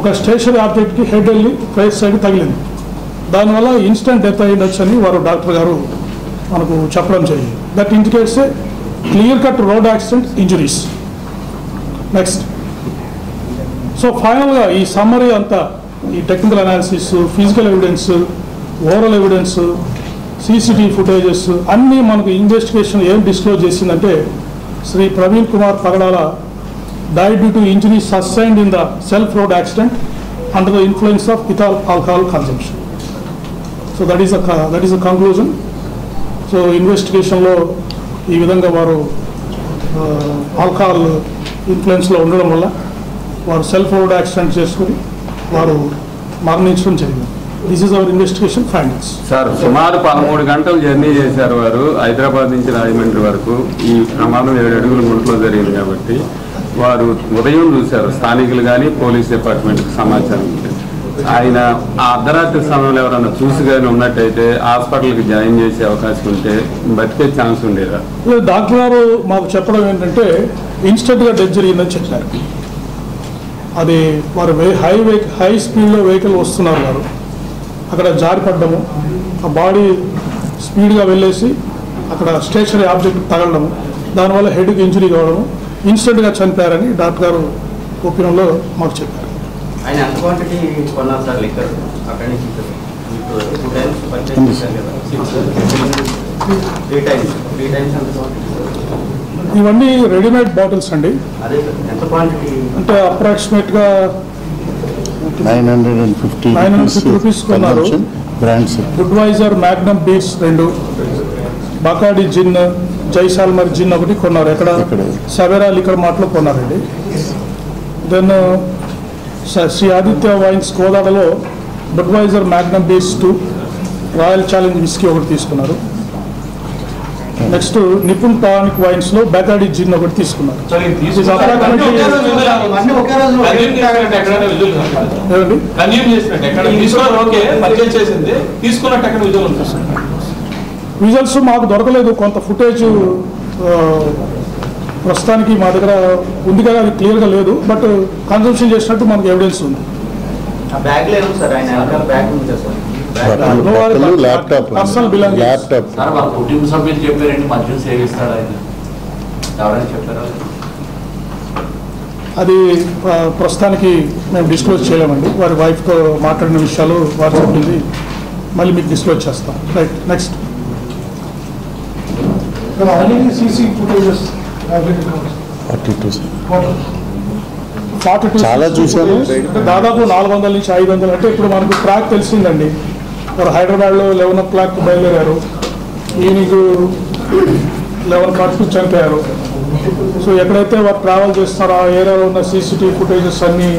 ఒక స్టేషనరీ ఆబ్జెక్ట్కి హెడ్ వెళ్ళి ఫేస్ సైడ్ తగిలింది. దానివల్ల ఇన్స్టెంట్ డెత్ అయ్యిండొచ్చు అని వారు డాక్టర్ గారు మనకు చెప్పడం జరిగింది. That indicates a clear cut road accident injuries. Next, so ఫైనల్గా ఈ సమ్మరీ అంతా, ఈ technical analysis, physical evidence, oral evidence, CCTV footages అన్నీ మనకు ఇన్వెస్టిగేషన్ ఏం డిస్క్లోజ్ చేసిందంటే శ్రీ ప్రవీణ్ కుమార్ పగడాల died due to injuries sustained in the self-road accident under the influence of ethyl alcohol consumption. So that is a conclusion. So investigation lo ee vidhanga varu alcohol influence lo undadam valla varu self-road accident cheskoni varu మరణించడం జరిగింది. This is our investigation findings. Sir, సుమారు 13 గంటలు journey చేశారు వారు హైదరాబాద్ నుంచి రాజమండ్రి వరకు. ఈ ప్రమాదం 7 అడుగుల గుంటలో జరిగింది కాబట్టి వారు ఉదయం చూశారు. స్థానికులు కానీ పోలీస్ డిపార్ట్మెంట్కి సమాచారం ఉంది. ఆయన ఆ అర్ధరాత్రి సమయంలో ఎవరైనా చూసి కానీ ఉన్నట్టయితే హాస్పిటల్కి జాయిన్ చేసే అవకాశం ఉంటే బతికే ఛాన్స్ ఉండేదా? డాక్టర్ గారు మాకు చెప్పడం ఏంటంటే ఇన్స్టెంట్గా డెత్ జరిగిందని చెప్పారు. అది వారు హై స్పీడ్లో వెహికల్ వస్తున్నారు, వారు అక్కడ జారిపడ్డము, ఆ బాడీ స్పీడ్గా వెళ్ళేసి అక్కడ స్టేషనరీ ఆబ్జెక్ట్ తగలడము, దానివల్ల హెడ్కి ఇంజరీ కావడము, ఇన్స్టెంట్గా చనిపోయారని డాక్టర్ గారు ఒపీనియన్లో మాకు చెప్పారు. ఆయన ఎంత క్వాంటిటీ కొన్నారు సార్ లిక్కర్ అక్కడి నుంచి? 2 times పర్చేస్ చేశారు కదా, 3 times ఎంత క్వాంటిటీ? ఇవన్నీ రెడీమేడ్ బాటిల్స్ అండి. అదే సార్, ఎంత క్వాంటిటీ అంటే అప్రాక్సిమేట్గా 950 రూపీస్ కొన్నారు. Brands Budweiser Magnum beers 2, Bacardi gin, Jaisalmer gin ఒకటి కొన్నారు. ఎక్కడ? సవేరా లిక్కర్ మార్ట్లో కొన్నారండి. దెన్ శ్రీ ఆదిత్య వైన్స్ కోదాడలో Budweiser Magnum beers 2, Royal Challenge whisky ఒకటి తీసుకున్నారు. నెక్స్ట్ నిపుణ్ టానిక్ వైన్స్ లో బకాడి జిన్ ఒకటి తీసుకున్నారు. విజువల్స్ మాకు దొరకలేదు, కొంత ఫుటేజ్ ప్రస్తుతానికి మా దగ్గర ఉంది కదా, అది క్లియర్గా లేదు. బట్ కన్సంప్షన్ చేసినట్టు మనకు ఎవిడెన్స్ ఉంది. Personal belongings. కుటుంబ సభ్యులు చెప్పారండి మద్యం సేవిస్తాడు ఆయన, ఎవరైనా చెప్పారా? అది ప్రస్తుతానికి మేము డిస్క్లోజ్ చేయలేమండి. వారి వైఫ్తో మాట్లాడిన విషయాలు వారు చెప్పింది మళ్ళీ మీకు డిస్క్లోజ్ చేస్తాం. Right, next. చాలా చూసాను. దాదాపు 400 నుంచి 500. అంటే ఇప్పుడు మనకు ట్రాక్ తెలిసిందండి. వారు హైదరాబాద్లో 11 o'clock బయలుదేరారు, ఈవినింగ్ 11:40 చనిపోయారు. సో ఎక్కడైతే వారు ట్రావెల్ చేస్తున్నారో ఆ ఏరియాలో ఉన్న సీసీటీవీ ఫుటేజెస్ అన్నీ,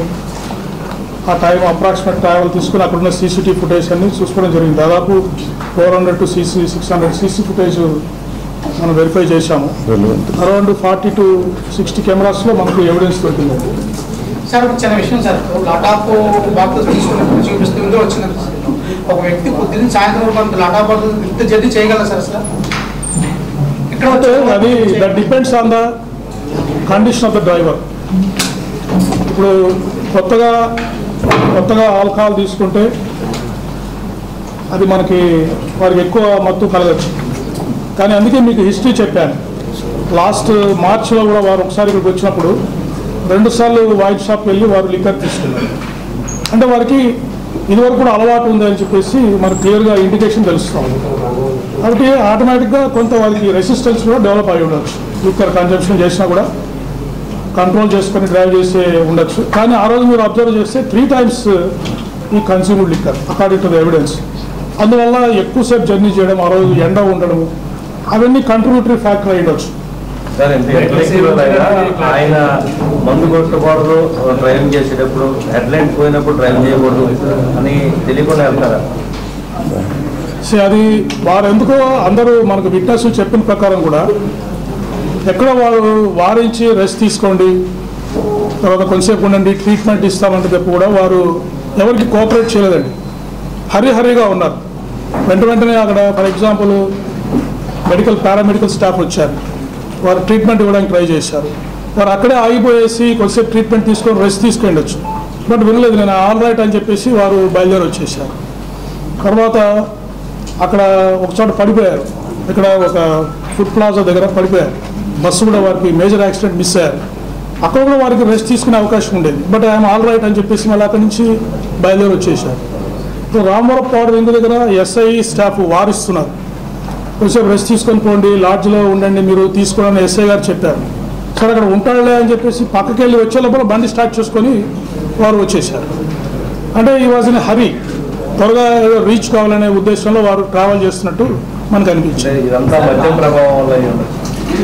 ఆ టైం అప్రాక్సిమేట్ ట్రావెల్ తీసుకుని అక్కడ ఉన్న సీసీటీవీ ఫుటేజ్ అన్నీ చూసుకోవడం జరిగింది. దాదాపు 400 to 600 సీసీ ఫుటేజ్ మనం వెరిఫై చేశాము. అరౌండ్ 40 to 60 కెమెరాస్లో మనకు ఎవిడెన్స్ దొరికిందండి. సార్ ఒక చిన్న విషయం సార్, లాటాప్ బాక్స్ తీసుకున్నప్పుడు చూపిస్తుంది వచ్చింది. ఒక వ్యక్తి పొద్దున్న సాయంత్రం కొంత లాటాప్ ఇంత జర్నీ చేయగలరా సార్? అసలు ఇక్కడ అది that depends on the condition of the driver. ఇప్పుడు కొత్తగా ఆల్కహాల్ తీసుకుంటే అది వారికి ఎక్కువ మత్తు కలగచ్చు. కానీ అందుకే మీకు హిస్టరీ చెప్పాను. లాస్ట్ మార్చ్లో కూడా వారు ఒకసారి ఇక్కడికి వచ్చినప్పుడు 2 సార్లు వైన్ షాప్కి వెళ్ళి వారు లిక్కర్ తీసుకున్నారు. అంటే వారికి ఇదివరకు కూడా అలవాటు ఉంది అని చెప్పేసి మనకు క్లియర్గా ఇండికేషన్ తెలుస్తుంది. కాబట్టి ఆటోమేటిక్గా కొంత వారికి రెసిస్టెన్స్ కూడా డెవలప్ అయి ఉండొచ్చు. లిక్కర్ కన్జంప్షన్ చేసినా కూడా కంట్రోల్ చేసుకొని డ్రైవ్ చేసే ఉండొచ్చు. కానీ ఆ రోజు మీరు అబ్జర్వ్ చేస్తే 3 times ఈ consumed liquor according to the evidence. అందువల్ల ఎక్కువసేపు జర్నీ చేయడం, ఆ రోజు ఎండ ఉండడం, అవన్నీ కంట్రిబ్యూటరీ ఫ్యాక్టర్ అయి ఉండొచ్చు. సార్ ఆయన మందు కొట్టకూడదు, డ్రైవింగ్ చేసేటప్పుడు హెడ్లైన్ పోయినప్పుడు డ్రైవ్ చేయకూడదు అని తెలియకుండా వెళ్తారా? అది వారు ఎందుకో అందరూ మనకు విట్నెస్ చెప్పిన ప్రకారం కూడా ఎక్కడ వారు వారించి రెస్ట్ తీసుకోండి, తర్వాత కొంచెంసేపు ఉండండి, ట్రీట్మెంట్ ఇస్తామంటే చెప్పి కూడా వారు ఎవరికి కోఆపరేట్ చేయలేదండి. హరిగా ఉన్నారు. వెంటనే అక్కడ ఫర్ ఎగ్జాంపుల్ పారామెడికల్ స్టాఫ్ వచ్చారు, వారు ట్రీట్మెంట్ ఇవ్వడానికి ట్రై చేశారు. వారు అక్కడే ఆగిపోయేసి కొంచెంసేపు ట్రీట్మెంట్ తీసుకొని రెస్ట్ తీసుకెళ్ళొచ్చు. బట్ వినలేదు, నేను ఆల్ రైట్ అని చెప్పేసి వారు బయలుదేరి వచ్చేసారు. తర్వాత అక్కడ ఒకచోట పడిపోయారు, ఇక్కడ ఒక ఫుడ్ ప్లాజా దగ్గర పడిపోయారు. బస్సు కూడా వారికి మేజర్ యాక్సిడెంట్ మిస్ అయ్యారు. అక్కడ కూడా వారికి రెస్ట్ తీసుకునే అవకాశం ఉండేది. బట్ ఐఎమ్ ఆల్ రైట్ అని చెప్పేసి మళ్ళీ అక్కడి నుంచి బయలుదేరి వచ్చేసారు. ఇప్పుడు రామవరం పౌడర్ ఇంటి దగ్గర ఎస్ఐ స్టాఫ్ వారిస్తున్నారు, కొంచెం రెస్ట్ తీసుకొని పోండి, లాడ్జ్లో ఉండండి మీరు తీసుకోవాలని ఎస్ఐ గారు చెప్పారు. సరే అక్కడ ఉంటాడులే అని చెప్పేసి పక్కకి వెళ్ళి వచ్చే లోపల బండి స్టార్ట్ చేసుకొని వారు వచ్చేసారు. అంటే ఈ వాజ్ ఇన్ హరీ, త్వరగా ఏదో రీచ్ కావాలనే ఉద్దేశంలో వారు ట్రావెల్ చేస్తున్నట్టు మనకు అనిపించింది.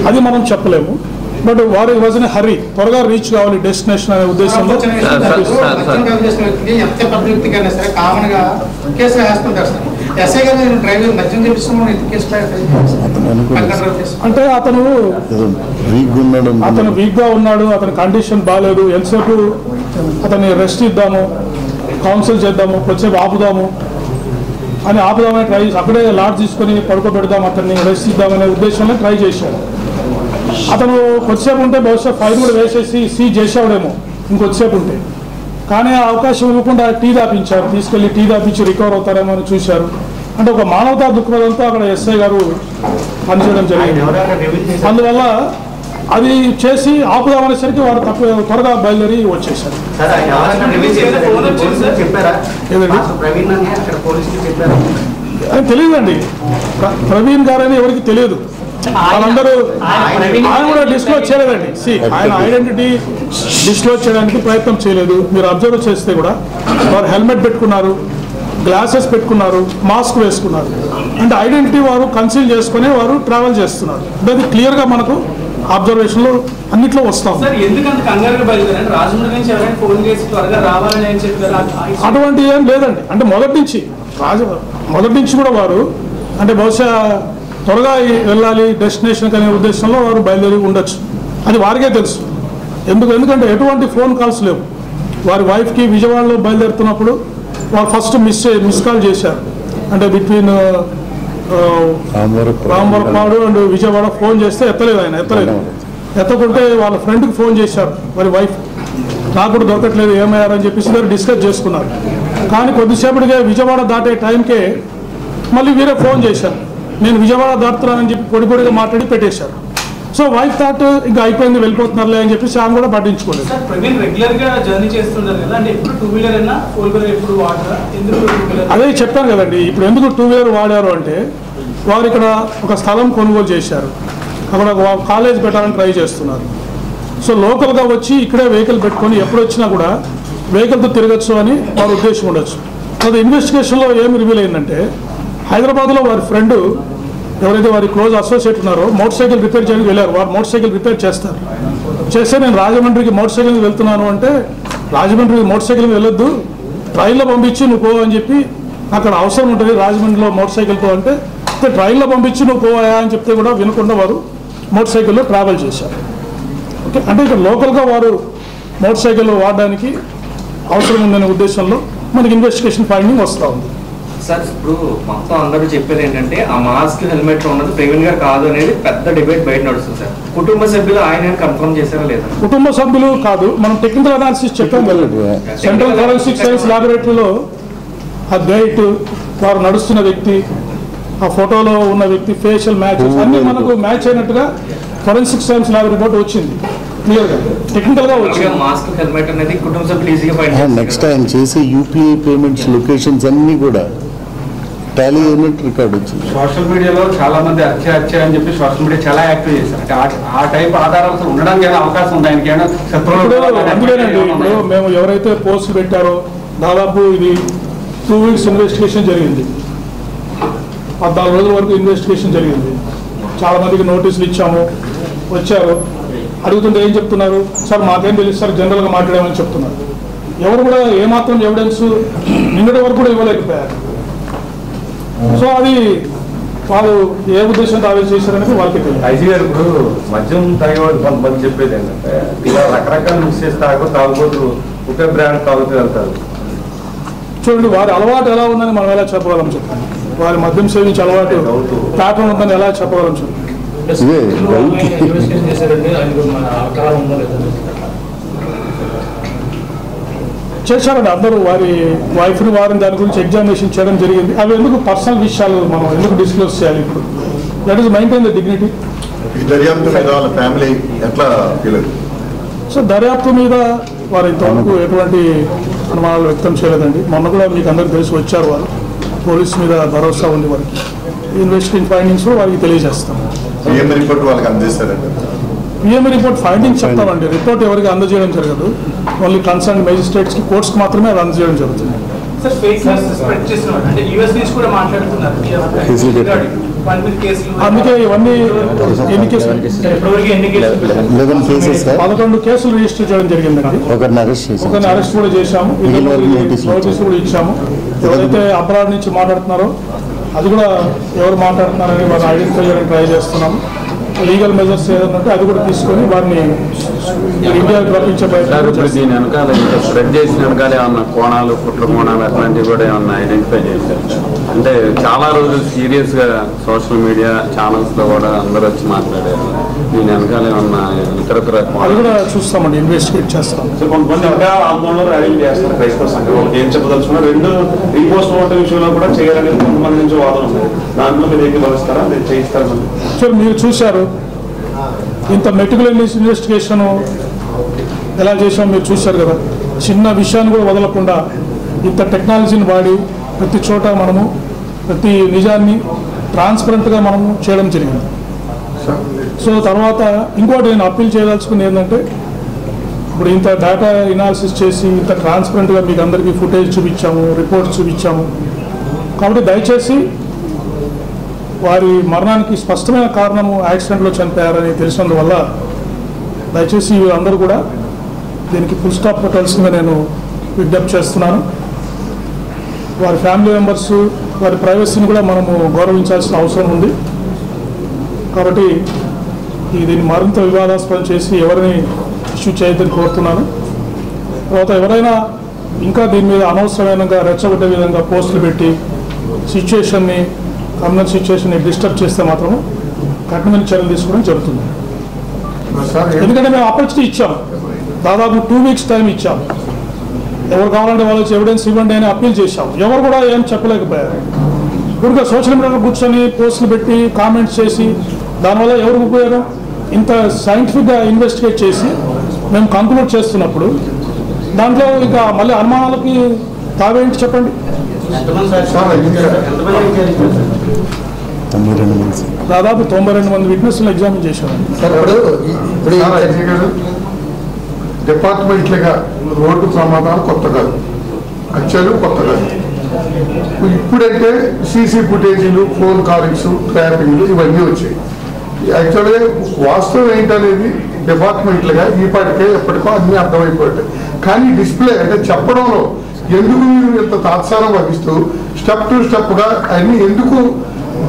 అది మనం చెప్పలేము. బట్ వారు వాజ్ ఇన్ హరీ, త్వరగా రీచ్ కావాలి డెస్టినేషన్ అనే ఉద్దేశంలో. అంటే అతను వీక్ గా ఉన్నాడు, అతని కండిషన్ బాగాలేదు, ఎంతసేపు అతన్ని రెస్ట్ ఇద్దాము, కౌన్సిల్ చేద్దాము, కొంచెంసేపు ఆపుదాము ఆపుదామని ట్రై చేసి అక్కడే లాడ్జ్ తీసుకొని పడుకోబెడదాం, అతన్ని రెస్ట్ ఇద్దామనే ఉద్దేశంలో ట్రై చేశాడు. అతను కొద్దిసేపు ఉంటే బహుశా ఫైర్ కూడా వేసేసి సీజ్ చేసేవాడేమో ఇంకొద్దిసేపు ఉంటే. కానీ ఆ అవకాశం ఇవ్వకుండా టీ దాపించారు, తీసుకెళ్లి టీ దాపించి రికవర్ అవుతారేమో అని చూశారు. అంటే ఒక మానవతా దృక్పథంతో అక్కడ ఎస్ఐ గారు పనిచేయడం జరిగింది. అందువల్ల అది చేసి ఆపుదామనేసరికి వారు త్వరగా బయలుదేరి వచ్చేసారు. అని తెలియదండి, ప్రవీణ్ గారని ఎవరికి తెలియదు. వాళ్ళందరూ ఆయన కూడా డిస్క్లోజ్ చేయలేదండి. ఆయన ఐడెంటిటీ డిస్క్లోజ్ చేయడానికి ప్రయత్నం చేయలేదు. మీరు అబ్జర్వ్ చేస్తే కూడా వారు హెల్మెట్ పెట్టుకున్నారు, గ్లాసెస్ పెట్టుకున్నారు, మాస్క్ వేసుకున్నారు. అంటే ఐడెంటిటీ వారు కన్సీల్ చేసుకుని వారు ట్రావెల్ చేస్తున్నారు. అది క్లియర్గా మనకు అబ్జర్వేషన్లో అన్నిట్లో వస్తాం. అటువంటి ఏం లేదండి. అంటే మొదటి నుంచి కూడా వారు అంటే బహుశా త్వరగా వెళ్ళాలి డెస్టినేషన్ అనే ఉద్దేశంలో వారు బయలుదేరి ఉండొచ్చు. అది వారికే తెలుసు. ఎందుకంటే ఎటువంటి ఫోన్ కాల్స్ లేవు. వారి వైఫ్కి విజయవాడలో బయలుదేరుతున్నప్పుడు వారు ఫస్ట్ మిస్ కాల్ చేశారు. అంటే between Ramavarapadu and Vijayawada phone చేస్తే ఎత్తలేదు. ఎత్తకుంటే వాళ్ళ ఫ్రెండ్కి ఫోన్ చేశారు వారి వైఫ్, నాకు కూడా దొరకట్లేదు ఏమయ్యారని చెప్పేసి వారు డిస్కస్ చేసుకున్నారు. కానీ కొద్దిసేపటిగా విజయవాడ దాటే టైంకే మళ్ళీ వీరే ఫోన్ చేశారు, నేను విజయవాడ దాటుతున్నానని చెప్పి పొడిగా మాట్లాడి పెట్టేశారు. సో వైఫ్ థాట్ ఇంకా అయిపోయింది వెళ్ళిపోతున్నారులే అని చెప్పేసి ఆమె కూడా పట్టించుకోలేదు. అదే చెప్పాను కదండి. ఇప్పుడు ఎందుకు 2 వీలర్ వాడారు అంటే వారు ఇక్కడ ఒక స్థలం కొనుగోలు చేశారు, అక్కడ కాలేజ్ పెట్టాలని ట్రై చేస్తున్నారు. సో లోకల్గా వచ్చి ఇక్కడే వెహికల్ పెట్టుకొని ఎప్పుడు వచ్చినా కూడా వెహికల్తో తిరగచ్చు అని వారి ఉద్దేశం ఉండొచ్చు. అది ఇన్వెస్టిగేషన్లో ఏమి రివీల్ అయిందంటే హైదరాబాద్లో వారి ఫ్రెండ్ ఎవరైతే వారి క్లోజ్ అసోసియేట్ ఉన్నారో మోటార్ సైకిల్ రిపేర్ చేయడానికి వెళ్ళారు. వారు మోటార్ సైకిల్ రిపేర్ చేస్తే నేను రాజమండ్రికి మోటార్ సైకిల్ వెళ్తున్నాను అంటే రాజమండ్రికి మోటార్ సైకిల్ వెళ్ళొద్దు, ట్రైన్లో పంపించి నువ్వు పో అని చెప్పి, అక్కడ అవసరం ఉంటుంది రాజమండ్రిలో మోటార్ సైకిల్తో అంటే ట్రైన్లో పంపించి నువ్వు పోయా అని చెప్తే కూడా వినకుండా వారు మోటార్ సైకిల్లో ట్రావెల్ చేశారు. ఓకే, అంటే ఇక్కడ లోకల్గా వారు మోటార్ సైకిల్ వాడడానికి అవసరం ఉందనే ఉద్దేశంలో మనకి ఇన్వెస్టిగేషన్ ఫైండింగ్ వస్తూ ఉంది. సార్ ఇప్పుడు మొత్తం అందరూ చెప్పేది ఏంటంటే ఆ మాస్క్ హెల్మెట్ ఉన్నది ప్రవీణ్ గారు కాదు అనేది పెద్ద డిబేట్ బయట నడుస్తుంది సార్. కుటుంబ సభ్యులు ఆయన కన్ఫర్మ్ చేశారా లేదా? కుటుంబ సభ్యులు కాదు, మనం టెక్నికల్ అనాలిసిస్ చెప్పాం కదండి. సెంట్రల్ ఫోరెన్సిక్ సైన్స్ ల్యాబొరేటరీలో ఆ డేట్, వారు నడుస్తున్న వ్యక్తి, ఆ ఫోటోలో ఉన్న వ్యక్తి ఫేషియల్ మ్యాచెస్ అన్నీ మనకు మ్యాచ్ అయినట్టుగా ఫోరెన్సిక్ సైన్స్ ల్యాబ్ రిపోర్ట్ వచ్చింది. క్లియర్గా టెక్నికల్గా వచ్చింది. మాస్క్ హెల్మెట్ అనేది కుటుంబ సభ్యులు ఈజీగా ఫైండ్ నెక్స్ట్ ఆయన చేసే యూపీఐ పేమెంట్స్ లొకేషన్స్ అన్నీ కూడా టాలీ అయినట్టు రికార్డ్ వచ్చింది. సోషల్ మీడియాలో చాలా మంది హత్య అని చెప్పి సోషల్ మీడియా చాలా యాక్టివ్ చేశారు. అంటే ఆ టైప్ ఆధారాలు ఉండడానికి ఏమైనా అవకాశం ఉంది ఆయనకి ఏమైనా అందుకేనండి ఇప్పుడు మేము ఎవరైతే పోస్టులు పెట్టారో దాదాపు ఇది 2 weeks ఇన్వెస్టిగేషన్ జరిగింది. 14 రోజుల వరకు ఇన్వెస్టిగేషన్ జరిగింది. చాలా మందికి నోటీసులు ఇచ్చాము, వచ్చారు, అడుగుతుంటే ఏం చెప్తున్నారు, సార్ మాకేం తెలుసు సార్ జనరల్గా మాట్లాడామని చెప్తున్నారు. ఎవరు కూడా ఏమాత్రం ఎవిడెన్స్ నిన్నటి వరకు కూడా ఇవ్వలేకపోయారు. సో అది వాళ్ళు ఏ ఉద్దేశంతో ఆవేశ చేశారనేది వాళ్ళకి తెలియదు. ఐజీ గారు ఇప్పుడు మద్యం తాగేవాళ్ళు కొంతమంది చెప్పేది ఏంటంటే ఇలా రకరకాల మిక్స్ చేసి తాగుబోతు ఒకే బ్రాండ్ తాగుతూ వెళ్తారు. చూడండి వారి అలవాటు ఎలా ఉందని మనం ఎలా చెప్పగలం చెప్పండి. వారి మద్యం సేవించే అలవాటు ప్యాటర్న్ ఉందని ఎలా చెప్పగలం చెప్పండి. చేశారండి అందరూ వారి వైఫ్ని వారిని దాని గురించి ఎగ్జామినేషన్ చేయడం జరిగింది. అవి ఎందుకు పర్సనల్ విషయాలు మనం ఎందుకు డిస్క్లోజ్ చేయాలి ఇప్పుడు? That is maintain the dignity. So దర్యాప్తు మీద వారు ఇంతవరకు ఎటువంటి అనుమానాలు వ్యక్తం చేయలేదండి. మొన్న కూడా మీకు అందరికీ తెలిసి వచ్చారు, వారు పోలీస్ మీద భరోసా ఉంది వారికి. ఇన్వెస్టిగేషన్ ఫైండింగ్స్ వారికి తెలియజేస్తాం. పిఎంఈ రిపోర్ట్ ఫైండింగ్స్ చెప్తామండి. రిపోర్ట్ ఎవరికి అందజేయడం జరగదు. ఓన్లీ కన్సర్న్ మేజిస్ట్రేట్స్కి కోర్ట్స్కి మాత్రమే అది అందజేయడం జరుగుతుంది. అందుకే ఇవన్నీ ఎన్ని కేసులు 11 కేసులు రిజిస్టర్ చేయడం జరిగిందండి. ఒకరిని అరెస్ట్ కూడా చేశాము, నోటీస్ కూడా ఇచ్చాము. ఎవరైతే అబ్రాడ్ నుంచి మాట్లాడుతున్నారో అది కూడా ఎవరు మాట్లాడుతున్నారని వారిని ఐడెంటిఫై చేయడానికి ట్రై చేస్తున్నాము. లీగల్ మెజర్స్ ఏదన్నట్టు అది కూడా తీసుకొని వారిని ఇండియాకి రప్పించే ప్రయత్నం. దీని వెనకాల స్ప్రెడ్ చేసిన వెనకాల ఏమన్నా కోణాలు, కుట్ర కోణాలు అట్లాంటివి కూడా ఏమన్నా ఐడెంటిఫై చేశారు. అంటే చాలా రోజులు సీరియస్ గా సోషల్ మీడియా ఛానల్స్ లో కూడా అందరూ వచ్చి మాట్లాడారు. దీని వెనకాల ఏమన్నా ఇతరత్ర అది కూడా చూస్తామండి, ఇన్వెస్టిగేట్ చేస్తాం. కొంతమంది ఇంకా ఆందోళనలు ర్యాలీ చేస్తారు క్రైస్తవ సంఘం. ఏం చెప్పదలుచుకున్నారు? 2 రీపోస్ట్ ఓటర్ విషయంలో కూడా చేయాలనేది కొంతమంది నుంచి వాదన ఉంది. దాంట్లో మీరు ఏమి భావిస్తారా, మీరు చేయిస్తారా? సార్ మీరు చూశారు ఇంత మెటిక్యులస్ ఇన్వెస్టిగేషన్ ఎలా చేసాం మీరు చూశారు కదా. చిన్న విషయాన్ని కూడా వదలకుండా ఇంత టెక్నాలజీని వాడి ప్రతి చోట మనము ప్రతి నిజాన్ని ట్రాన్స్పరెంట్గా మనము చేయడం జరిగింది. సో తర్వాత ఇంకోటి నేను అప్పీల్ చేయదలుచుకుంది ఏంటంటే ఇప్పుడు ఇంత డేటా ఎనాలిసిస్ చేసి ఇంత ట్రాన్స్పరెంట్గా మీకు అందరికీ ఫుటేజ్ చూపించాము, రిపోర్ట్స్ చూపించాము. కాబట్టి దయచేసి వారి మరణానికి స్పష్టమైన కారణము యాక్సిడెంట్లో చనిపోయారని తెలిసినందువల్ల దయచేసి అందరూ కూడా దీనికి ఫుల్ స్టాప్ పెట్టాల్సిందిగా నేను విజ్ఞప్తి చేస్తున్నాను. వారి ఫ్యామిలీ మెంబర్స్ వారి ప్రైవసీని కూడా మనము గౌరవించాల్సిన అవసరం ఉంది. కాబట్టి దీన్ని మరింత వివాదాస్పదం చేసి ఎవరిని ఇష్యూ చేయొద్దని కోరుతున్నాను. తర్వాత ఎవరైనా ఇంకా దీని మీద అనవసరమైన రెచ్చగొట్టే విధంగా పోస్టులు పెట్టి సిచ్యుయేషన్ని కమ్యూనల్ సిచ్యువేషన్ని డిస్టర్బ్ చేస్తే మాత్రం కఠినమైన చర్యలు తీసుకోవడం జరుగుతుంది. ఎందుకంటే మేము ఆపర్చునిటీ ఇచ్చాం, దాదాపు 2 weeks టైం ఇచ్చాం. ఎవరు కావాలంటే వాళ్ళు ఎవిడెన్స్ ఇవ్వండి అని అప్పీల్ చేశాం. ఎవరు కూడా ఏం చెప్పలేకపోయారు. ఇప్పుడు సోషల్ మీడియాలో కూర్చొని పోస్టులు పెట్టి కామెంట్స్ చేసి దానివల్ల ఎవరు ఉపయోగం? ఇంత సైంటిఫిక్గా ఇన్వెస్టిగేట్ చేసి మేము కంక్లూడ్ చేస్తున్నప్పుడు దాంట్లో ఇంకా మళ్ళీ అనుమానాలకి తావేంటి చెప్పండి. దాదాపు 92 మంది విట్నెస్లను ఎగ్జామిన్ చేశారు. డిపార్ట్మెంట్లుగా రోడ్డు ప్రమాదాలు కొత్త కాదు, హత్యలు కొత్త కాదు. ఇప్పుడంటే సీసీ ఫుటేజీలు, ఫోన్ కాలింగ్స్, ట్రాపింగ్లు ఇవన్నీ వచ్చాయి. యాక్చువల్గా వాస్తవం ఏంటనేది డిపార్ట్మెంట్లుగా ఈపాటికే ఎప్పటికో అన్నీ అర్థమైపోతాయి. కానీ డిస్ప్లే అంటే చెప్పడంలో ఎందుకు మీరు ఇంత తాత్సారం వహిస్తూ స్టెప్ టు స్టెప్గా అన్ని ఎందుకు?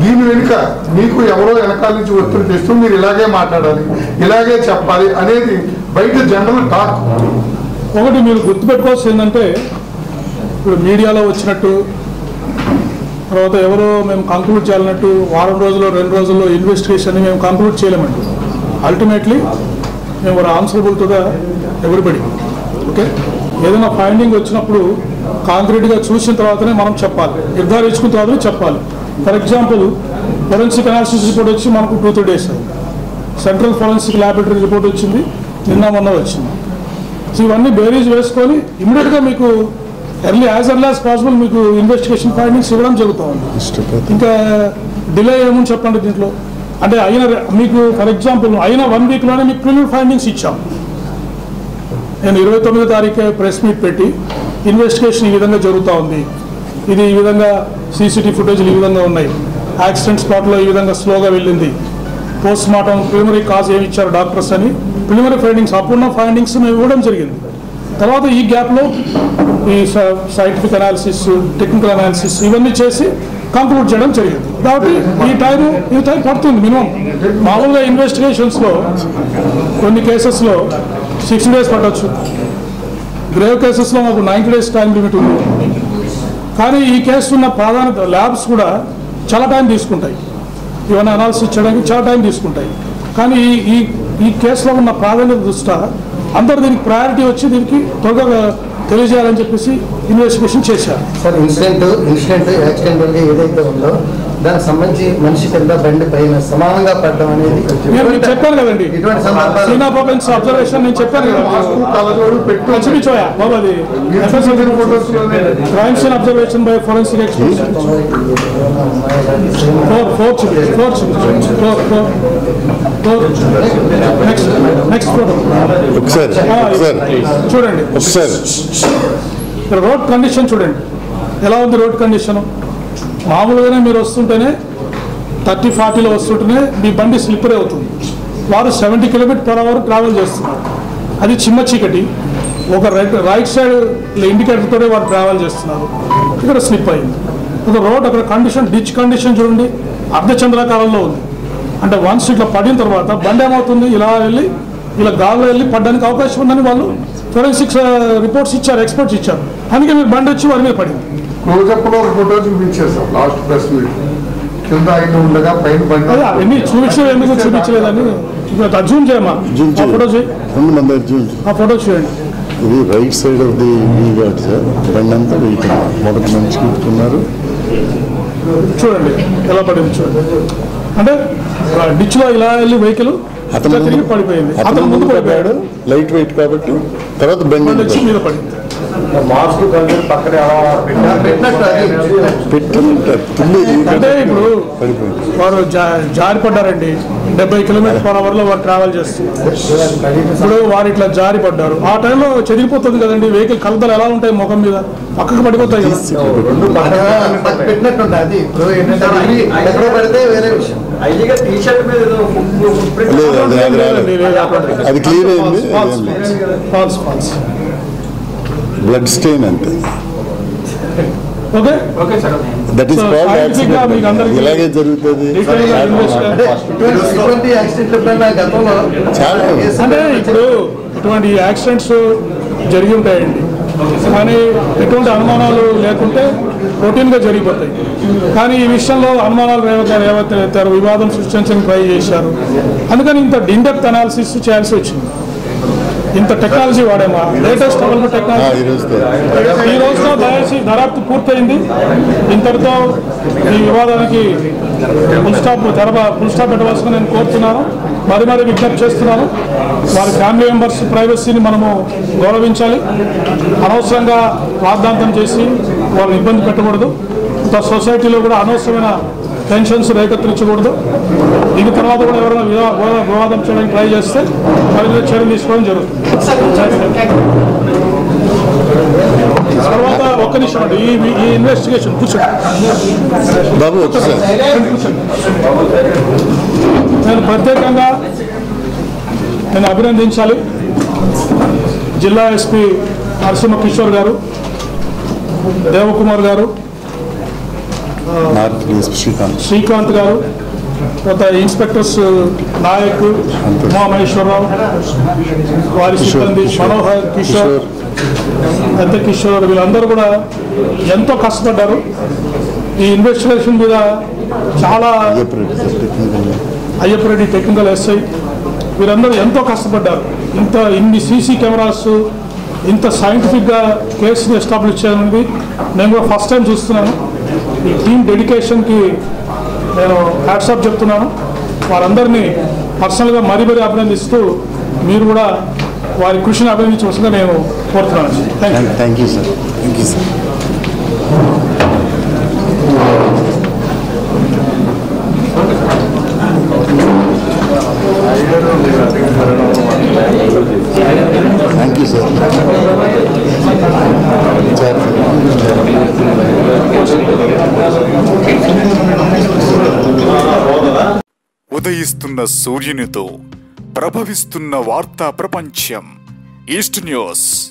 దీని వెనుక మీకు ఎవరో వెనకాల నుంచి ఒత్తిడి చేస్తూ మీరు ఇలాగే మాట్లాడాలి, ఇలాగే చెప్పాలి అనేది బయట జనరల్ టాక్. ఒకటి మీరు గుర్తుపెట్టుకోవాల్సి ఏంటంటే ఇప్పుడు మీడియాలో వచ్చినట్టు తర్వాత ఎవరో మేము కంక్లూడ్ చేయాలన్నట్టు వారం రోజుల్లో 2 రోజుల్లో ఇన్వెస్టిగేషన్ని మేము కంక్లూడ్ చేయలేమండి. అల్టిమేట్లీ మేము answerable to the everybody. Okay, ఏదైనా ఫైండింగ్ వచ్చినప్పుడు కాంక్రీట్గా చూసిన తర్వాతనే మనం చెప్పాలి, నిర్ధారించుకున్న తర్వాతనే చెప్పాలి. For example forensic analysis report వచ్చి మనకు 2-3 days అయింది. సెంట్రల్ ఫోరెన్సిక్ ల్యాబొరేటరీ రిపోర్ట్ వచ్చింది, నిన్న మొన్న వచ్చింది. సో ఇవన్నీ బేరీజ్ వేసుకొని ఇమీడియట్గా మీకు ఎర్లీ యాజ్ పాసిబుల్ మీకు ఇన్వెస్టిగేషన్ ఫైండింగ్స్ ఇవ్వడం జరుగుతూ ఉంది. ఇంకా డిలే ఏముంది చెప్పండి దీంట్లో. అంటే మీకు ఫర్ ఎగ్జాంపుల్ అయిన 1 వీక్లోనే మీకు ప్రిలిమినరీ ఫైండింగ్స్ ఇచ్చాం. నేను 29వ తారీఖు ప్రెస్ మీట్ పెట్టి ఇన్వెస్టిగేషన్ ఈ విధంగా జరుగుతూ ఉంది, ఇది ఈ విధంగా సీసీటీవీ ఫుటేజ్లు ఈ విధంగా ఉన్నాయి, యాక్సిడెంట్ స్పాట్లో ఈ విధంగా స్లోగా వెళ్ళింది, పోస్ట్ మార్టం ప్రిలిమినరీ కాజ్ ఏమి ఇచ్చారు డాక్టర్స్ అని ప్రిలిమినరీ ఫైండింగ్స్ అప్పుడున్న ఫైండింగ్స్ మేము ఇవ్వడం జరిగింది. తర్వాత ఈ గ్యాప్లో ఈ సైంటిఫిక్ అనాలిసిస్, టెక్నికల్ అనాలిసిస్ ఇవన్నీ చేసి కంక్లూడ్ చేయడం జరిగింది. కాబట్టి ఈ టైం పడుతుంది మినిమం. మామూలుగా ఇన్వెస్టిగేషన్స్లో కొన్ని కేసెస్లో 60 days పట్టవచ్చు, గ్రేవ్ కేసెస్లో మాకు 90 days టైం లిమిట్ ఉంది. కానీ ఈ కేసు ఉన్న ప్రాధాన్యత ల్యాబ్స్ కూడా చాలా టైం తీసుకుంటాయి, ఇవన్నీ అనాలిసిస్ చేయడానికి చాలా టైం తీసుకుంటాయి. కానీ ఈ కేసులో ఉన్న ప్రాధాన్యత దృష్ట్యా అందరూ దీనికి ప్రయారిటీ వచ్చి దీనికి త్వరగా తెలియజేయాలని చెప్పేసి ఇన్వెస్టిగేషన్ చేశారు. సార్ ఇన్సిడెంట్ యాక్సిడెంటల్గా ఏదైతే ఉందో దానికి సంబంధించి మనిషి కింద బండి పైన సమానంగా పడడం అనేది నేను మీకు చెప్పాను కదండి, సీనాపన్స్ అబ్జర్వేషన్ నేను చెప్పాను కదా, చూపించోయా బాబు, అది crime scene observation by forensic experts. Next చూడండి, రోడ్ కండిషన్ చూడండి ఎలా ఉంది. రోడ్ కండిషన్ మామూలుగానే మీరు వస్తుంటేనే 30-40లో వస్తుంటేనే మీ బండి స్లిప్పరీ అవుతుంది. వారు 70 km/h ట్రావెల్ చేస్తున్నారు. అది చిమ్మ చీకటి, ఒక రైట్ సైడ్ ఇండికేటర్తోనే వారు ట్రావెల్ చేస్తున్నారు. ఇక్కడ స్లిప్ అయింది. ఒక రోడ్ అక్కడ కండిషన్, డిచ్ కండిషన్ చూడండి అర్ధచంద్రాకారంలో ఉంది. అంటే వన్స్ ఇట్లా పడిన తర్వాత బండి ఏమవుతుంది, ఇలా వెళ్ళి ఇలా గాల్లో వెళ్ళి పడడానికి అవకాశం ఉందని వాళ్ళు ఫోరెన్సిక్స్ రిపోర్ట్స్ ఇచ్చారు, ఎక్స్పర్ట్స్ ఇచ్చారు. అందుకే మీరు బండి వచ్చి వారి మీద పడింది. క్లోజప్లో ఒక ఫోటో చూపించేసాం లాస్ట్ ప్రెస్ మీట్, కింద ఆయన ఉండగా పైన బండి అవన్నీ చూపించలేదు, ఎందుకు చూపించలేదని జూమ్ చేయమా, ఆ ఫోటో చేయి, ఆ ఫోటో చూడండి. ఇది right side of the gourd sir, బండి అంతా వెయిట్ మొదటి నుంచి పెట్టుకున్నారు. చూడండి ఎలా పడింది చూడండి. అంటే డిచ్లో ఇలా వెళ్ళి వెహికల్ తిరిగి పడిపోయింది, అతను ముందు పడిపోయాడు, లైట్ వెయిట్ కాబట్టి తర్వాత బండి వచ్చి మీద పడింది. అంటే ఇప్పుడు వారు జారి పడ్డారండి, 70 km/h వారు ట్రావెల్ చేస్తున్నారు. ఇప్పుడు వారు ఇట్లా జారి పడ్డారు, ఆ టైంలో చెదిరిపోతుంది కదండి వెహికల్, కలతలు ఎలా ఉంటాయి ముఖం మీద, పక్కకు పడిపోతాయి కదా. అది క్లియర్ అయింది, బ్లడ్ స్టెయిన్ అంతే. That is called accident. ఇలాగే జరుగుతుంది చాలా. అంటే ఇప్పుడు ఇటువంటి యాక్సిడెంట్స్ జరిగి ఉంటాయండి, కానీ ఎటువంటి అనుమానాలు లేకుంటే రొటీన్గా జరిగిపోతాయి. కానీ ఈ విషయంలో అనుమానాలు రేవతారు, వివాదం సృష్టించడానికి ట్రై చేశారు. అందుకని ఇంత ఇన్డెప్త్ అనాలిసిస్ చేయాల్సి వచ్చింది. ఇంత టెక్నాలజీ వాడేమా, లేటెస్ట్ అవైలబుల్ టెక్నాలజీ. ఈ రోజుతో దర్యాప్తు పూర్తయింది. ఇంతటితో ఈ వివాదానికి ఫుల్ స్టాప్ పెట్టవలసిన నేను కోరుతున్నాను, మరీ విజ్ఞప్తి చేస్తున్నాను. వారి ఫ్యామిలీ మెంబర్స్ ప్రైవసీని మనము గౌరవించాలి. అనవసరంగా వాగ్దాంతం చేసి వాళ్ళని ఇబ్బంది పెట్టకూడదు. ఇంత సొసైటీలో కూడా అనవసరమైన టెన్షన్స్ రేకెత్తించకూడదు. దీని తర్వాత కూడా ఎవరైనా వివాదం చేయడానికి ట్రై చేస్తే మరి చర్యలు తీసుకోవడం జరుగుతుంది. తర్వాత ఒక్క నిమిషం అండి, ఈ ఇన్వెస్టిగేషన్ కూర్చోండి. నేను ప్రత్యేకంగా అభినందించాలి జిల్లా ఎస్పీ నరసింహ కిషోర్ గారు, దేవకుమార్ గారు, శ్రీకాంత్ గారు, తర్వాత ఇన్స్పెక్టర్స్ నాయక్, ఉమామహేశ్వరరావు, వారి సిబ్బంది మనోహర్, కిషోర్, పెద్ద కిషోర్, వీళ్ళందరూ కూడా ఎంతో కష్టపడ్డారు. ఈ ఇన్వెస్టిగేషన్ మీద చాలా అయ్యప్పరెడ్డి టెక్నికల్ ఎస్ఐ వీరందరూ ఎంతో కష్టపడ్డారు. ఇన్ని సీసీ కెమెరాస్, ఇంత సైంటిఫిక్గా కేసుని ఎస్టాబ్లిష్ చేయాలనేది నేను కూడా ఫస్ట్ టైం చూస్తున్నాను. ఈ టీమ్ డెడికేషన్కి నేను హ్యాట్సాప్ చెప్తున్నాను. వారందరినీ పర్సనల్గా మరీ అభినందిస్తూ మీరు కూడా వారి కృషిని అభినందించవలసిందిగా నేను కోరుతున్నాను. Thank you sir. Thank you sir. Thank you sir. ఉదయిస్తున్న సూర్యునితో ప్రభవిస్తున్న వార్తా ప్రపంచం ఈస్ట్ న్యూస్.